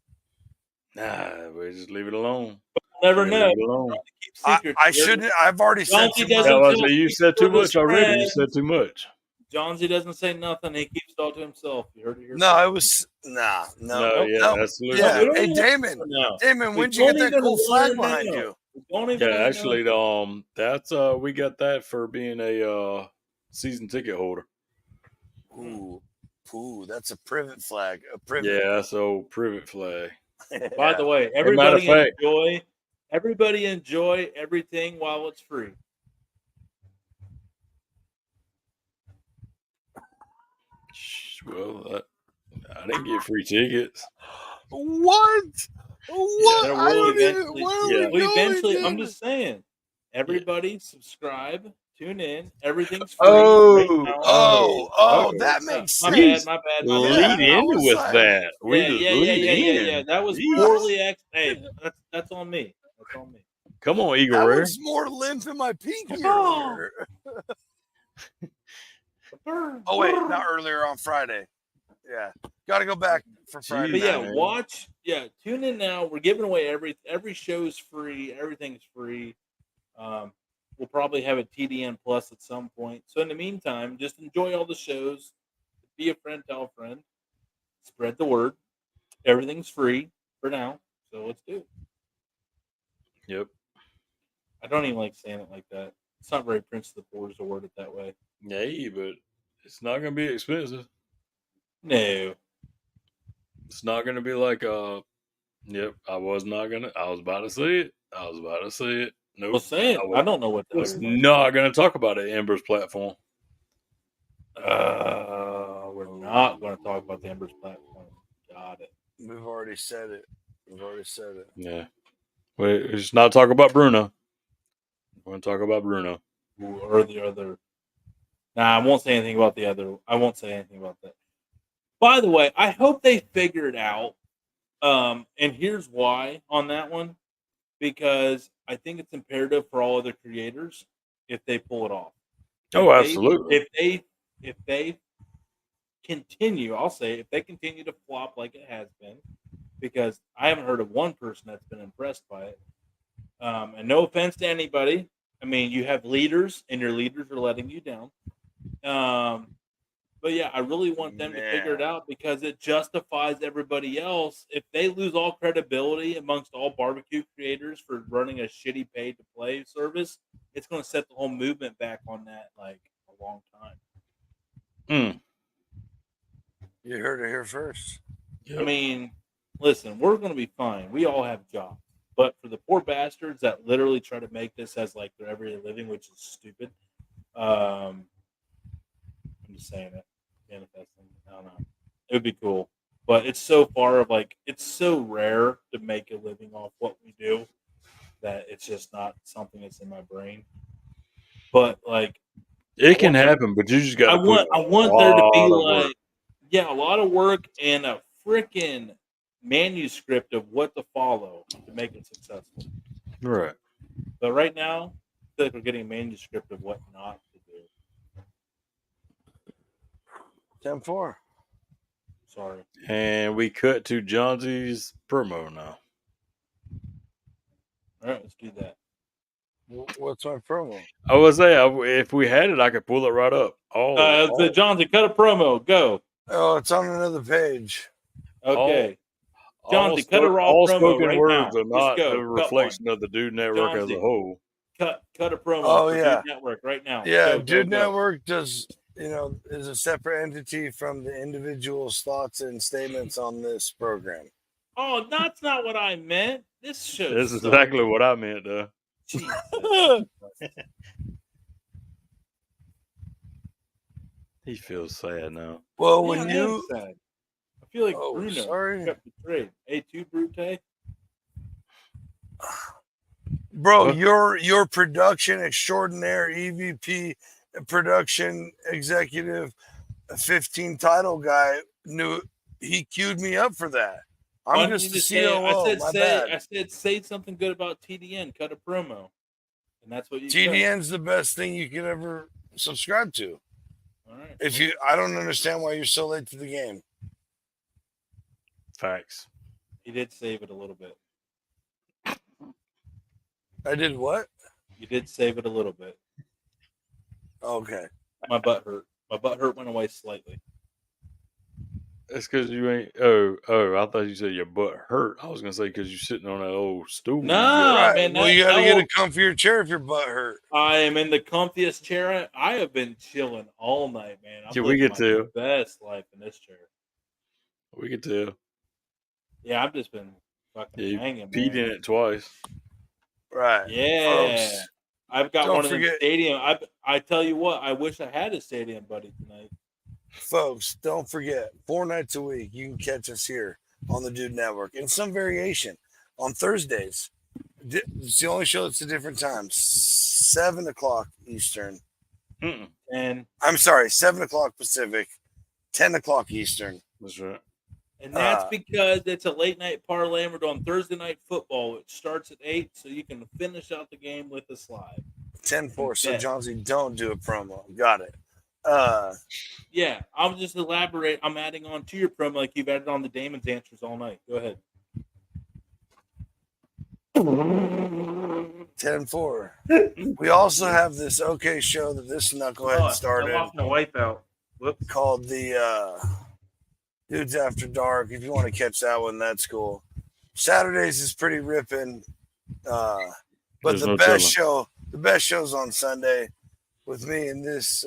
Nah, we just leave it alone. Never Leave know. it alone. Keep secrets. I shouldn't. I've already said Jonesy too much. doesn't Yeah, tell you said secrets too of his much already. You friends. said too much. Jonesy doesn't say nothing. He keeps it all to himself. You heard it here. No, it was no. Absolutely. Yeah, We don't hey even Damon, know. Damon, We when'd you get don't that even cool flag wanna behind know. you? We don't even Yeah, wanna actually, know. that's we got that for being a season ticket holder. Ooh, that's a privet flag. A privet. Yeah, that's old privet flag. By the way, matter of fact- everybody enjoy everything while it's free. Well, I didn't get free tickets. What? What? There I will don't even. eventually. Where are Yeah. we going? Eventually, I'm Damon? just saying. Everybody subscribe, tune in. Everything's free. right now. Oh, okay. that makes My sense. bad. Lead Yeah, I in was with like- that. We Yeah, just yeah, lead in. yeah. That was Jeez. poorly Hey, that's on me. That's on me. Come on, Eagle That Rare. was more limp in my pinky Oh. earlier. Oh wait, not earlier on Friday. Yeah, got to go back for Friday. But yeah, man. tune in now. We're giving away every show's free. Everything's free. We'll probably have a TDN Plus at some point. So in the meantime, just enjoy all the shows. Be a friend, tell a friend. Spread the word. Everything's free for now. So let's do it. Yep. I don't even like saying it like that. It's not very Prince of the Poor's to word it that way. Yeah, but it's not gonna be expensive. No. It's not gonna be like yep, I was about to say it. Nope. Well, saying I don't know what the was hell you're not gonna talk about it, Ember's platform. We're not going to talk about the Embers platform. Got it. We've already said it. Yeah. We're just not talk about Bruno. We're gonna talk about Bruno. Or the other. Nah, I won't say anything about the other. I won't say anything about that. By the way, I hope they figure it out. And here's why on that one. Because I think it's imperative for all other creators if they pull it off. Absolutely. If they continue, I'll say if they continue to flop like it has been, because I haven't heard of one person that's been impressed by it. And no offense to anybody. I mean, you have leaders, and your leaders are letting you down. But yeah, I really want them to figure it out because it justifies everybody else. If they lose all credibility amongst all barbecue creators for running a shitty pay-to-play service, it's going to set the whole movement back on that like a long time. You heard it here first. Yep. I mean, listen, we're going to be fine. We all have jobs. But for the poor bastards that literally try to make this as like their everyday living, which is stupid, I'm just saying it, manifesting. I don't know. It would be cool, but it's so far of like it's so rare to make a living off what we do that it's just not something that's in my brain. But like, it can happen, but you just got. I want there to be like, a lot of work and a freaking manuscript of what to follow to make it successful. Right. But right now, I feel like we're getting a manuscript of what not to do. 10-4. Sorry. And we cut to Johnsy's promo now. All right, let's do that. What's my promo? I was say if we had it, I could pull it right up. Johnson, cut a promo. Go. Oh, it's on another page. Okay. Johnson, cut a raw all promo spoken right words now. are not Just go. a reflection of the Dude Network as a Johnson. whole. Cut a promo. Oh, for yeah. Dude Network right now. Yeah, Go, Dude go. Network does, is a separate entity from the individual's thoughts and statements on this program. Oh, that's not what I meant. This show. This is exactly what I meant, though. Jesus. He feels sad now. Well, Yeah, when I you, am sad. I feel like Oh, Bruno sorry. got betrayed. A2 Brute. bro, What? your production extraordinaire, EVP, production executive, 15 title guy knew he queued me up for that. Why I'm didn't just you a say, COO. My bad. I said say something good about TDN. Cut a promo, and that's what you cut. TDN's the best thing you could ever subscribe to. All right. I don't understand why you're so late to the game. Facts. You did save it a little bit. I did what? You did save it a little bit. Okay. My butt hurt. My butt hurt went away slightly. That's because you ain't. Oh! I thought you said your butt hurt. I was gonna say because you're sitting on that old stool. Nah, man. Well, you got to get no. a comfier chair if your butt hurt. I am in the comfiest chair. I have been chilling all night, man. I'm Yeah, we living could tell. my best life in this chair. We could tell. Yeah, I've just been fucking Yeah, hanging, peed man. in it twice. Right. Yeah. Folks, I've got don't one of them forget- stadium. I tell you what, I wish I had a stadium buddy tonight. folks, don't forget, 4 nights a week, you can catch us here on the Dude Network in some variation on Thursdays. It's the only show that's a different time. 7 o'clock Eastern. Mm-mm. And I'm sorry, 7 o'clock Pacific, 10 o'clock Eastern. That's right. that's because it's a late night parlay. And we're doing Thursday night football. It starts at 8, so you can finish out the game with us live. 10-4. So, Yeah. Johnsy, don't do a promo. Got it. Yeah, I'll just elaborate. I'm adding on to your promo like you've added on the Damon's answers all night. Go ahead. 10-4. We also have this okay show that this knucklehead started. I lost my wipeout. Whoops. Called the Dudes After Dark. If you want to catch that one, that's cool. Saturdays is pretty ripping. But There's the no best telling. the best show's on Sunday with me and this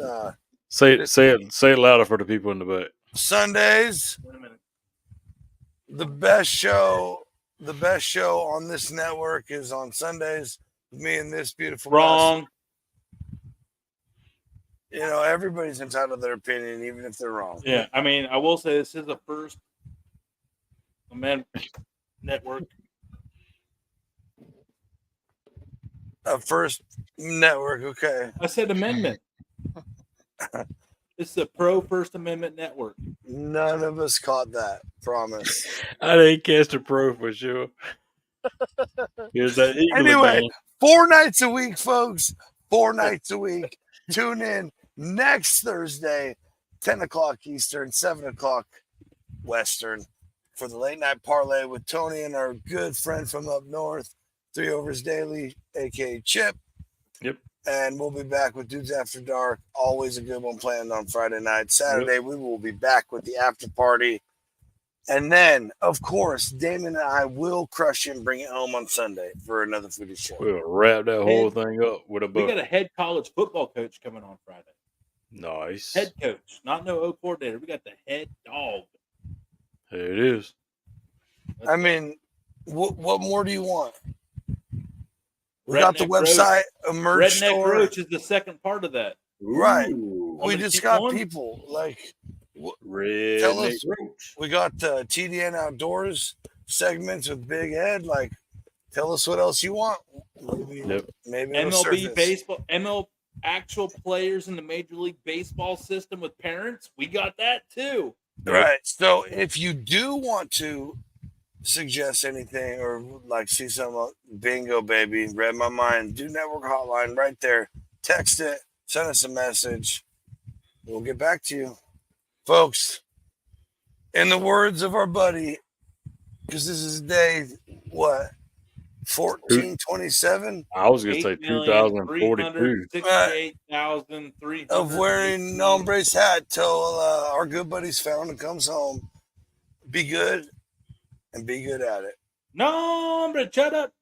Say it louder for the people in the back. Sundays. Wait a minute. The best show on this network is on Sundays with me and this beautiful Wrong. You know, everybody's entitled to their opinion, even if they're wrong. Yeah, I mean, I will say this is the first amendment network. First network, okay. I said amendment. This is a pro First Amendment network. None of us caught that. Promise. I didn't catch the pro for sure. Here's that eagle Anyway, again. 4 nights a week, folks. 4 nights a week. Tune in next Thursday, 10 o'clock Eastern, 7 o'clock Western, for the late night parlay with Tony and our good friend from up north, 3 Overs Daily, aka Chip. Yep. And we'll be back with Dudes After Dark. Always a good one planned on Friday night. Saturday, we will be back with the after party. And then, of course, Damon and I will crush it and bring it home on Sunday for another foodie show. We'll wrap that whole thing up with a We got book. a head college football coach coming on Friday. Nice. Head coach, not no O coordinator. We got the head dog. There it is. I mean, what more do you want? We Redneck got the website, a merch Redneck store. Roach is the second part of that. Right. Ooh. We gonna just keep got going. people like tell Redneck us- Roach. we got TDN Outdoors segments with Big Ed. Like, tell us what else you want. Maybe it'll MLB surface. baseball, actual players in the Major League Baseball system with parents. We got that too. Right. So if you do want to suggest anything or like see some bingo, baby, read my mind, do network hotline right there. Text it, send us a message. We'll get back to you. Folks, in the words of our buddy, because this is day, what, 1427 I was going to say 2042. 8,368,300 of wearing Nombre's hat till our good buddy's found and comes home. Be good and be good at it. No, hombre, shut up.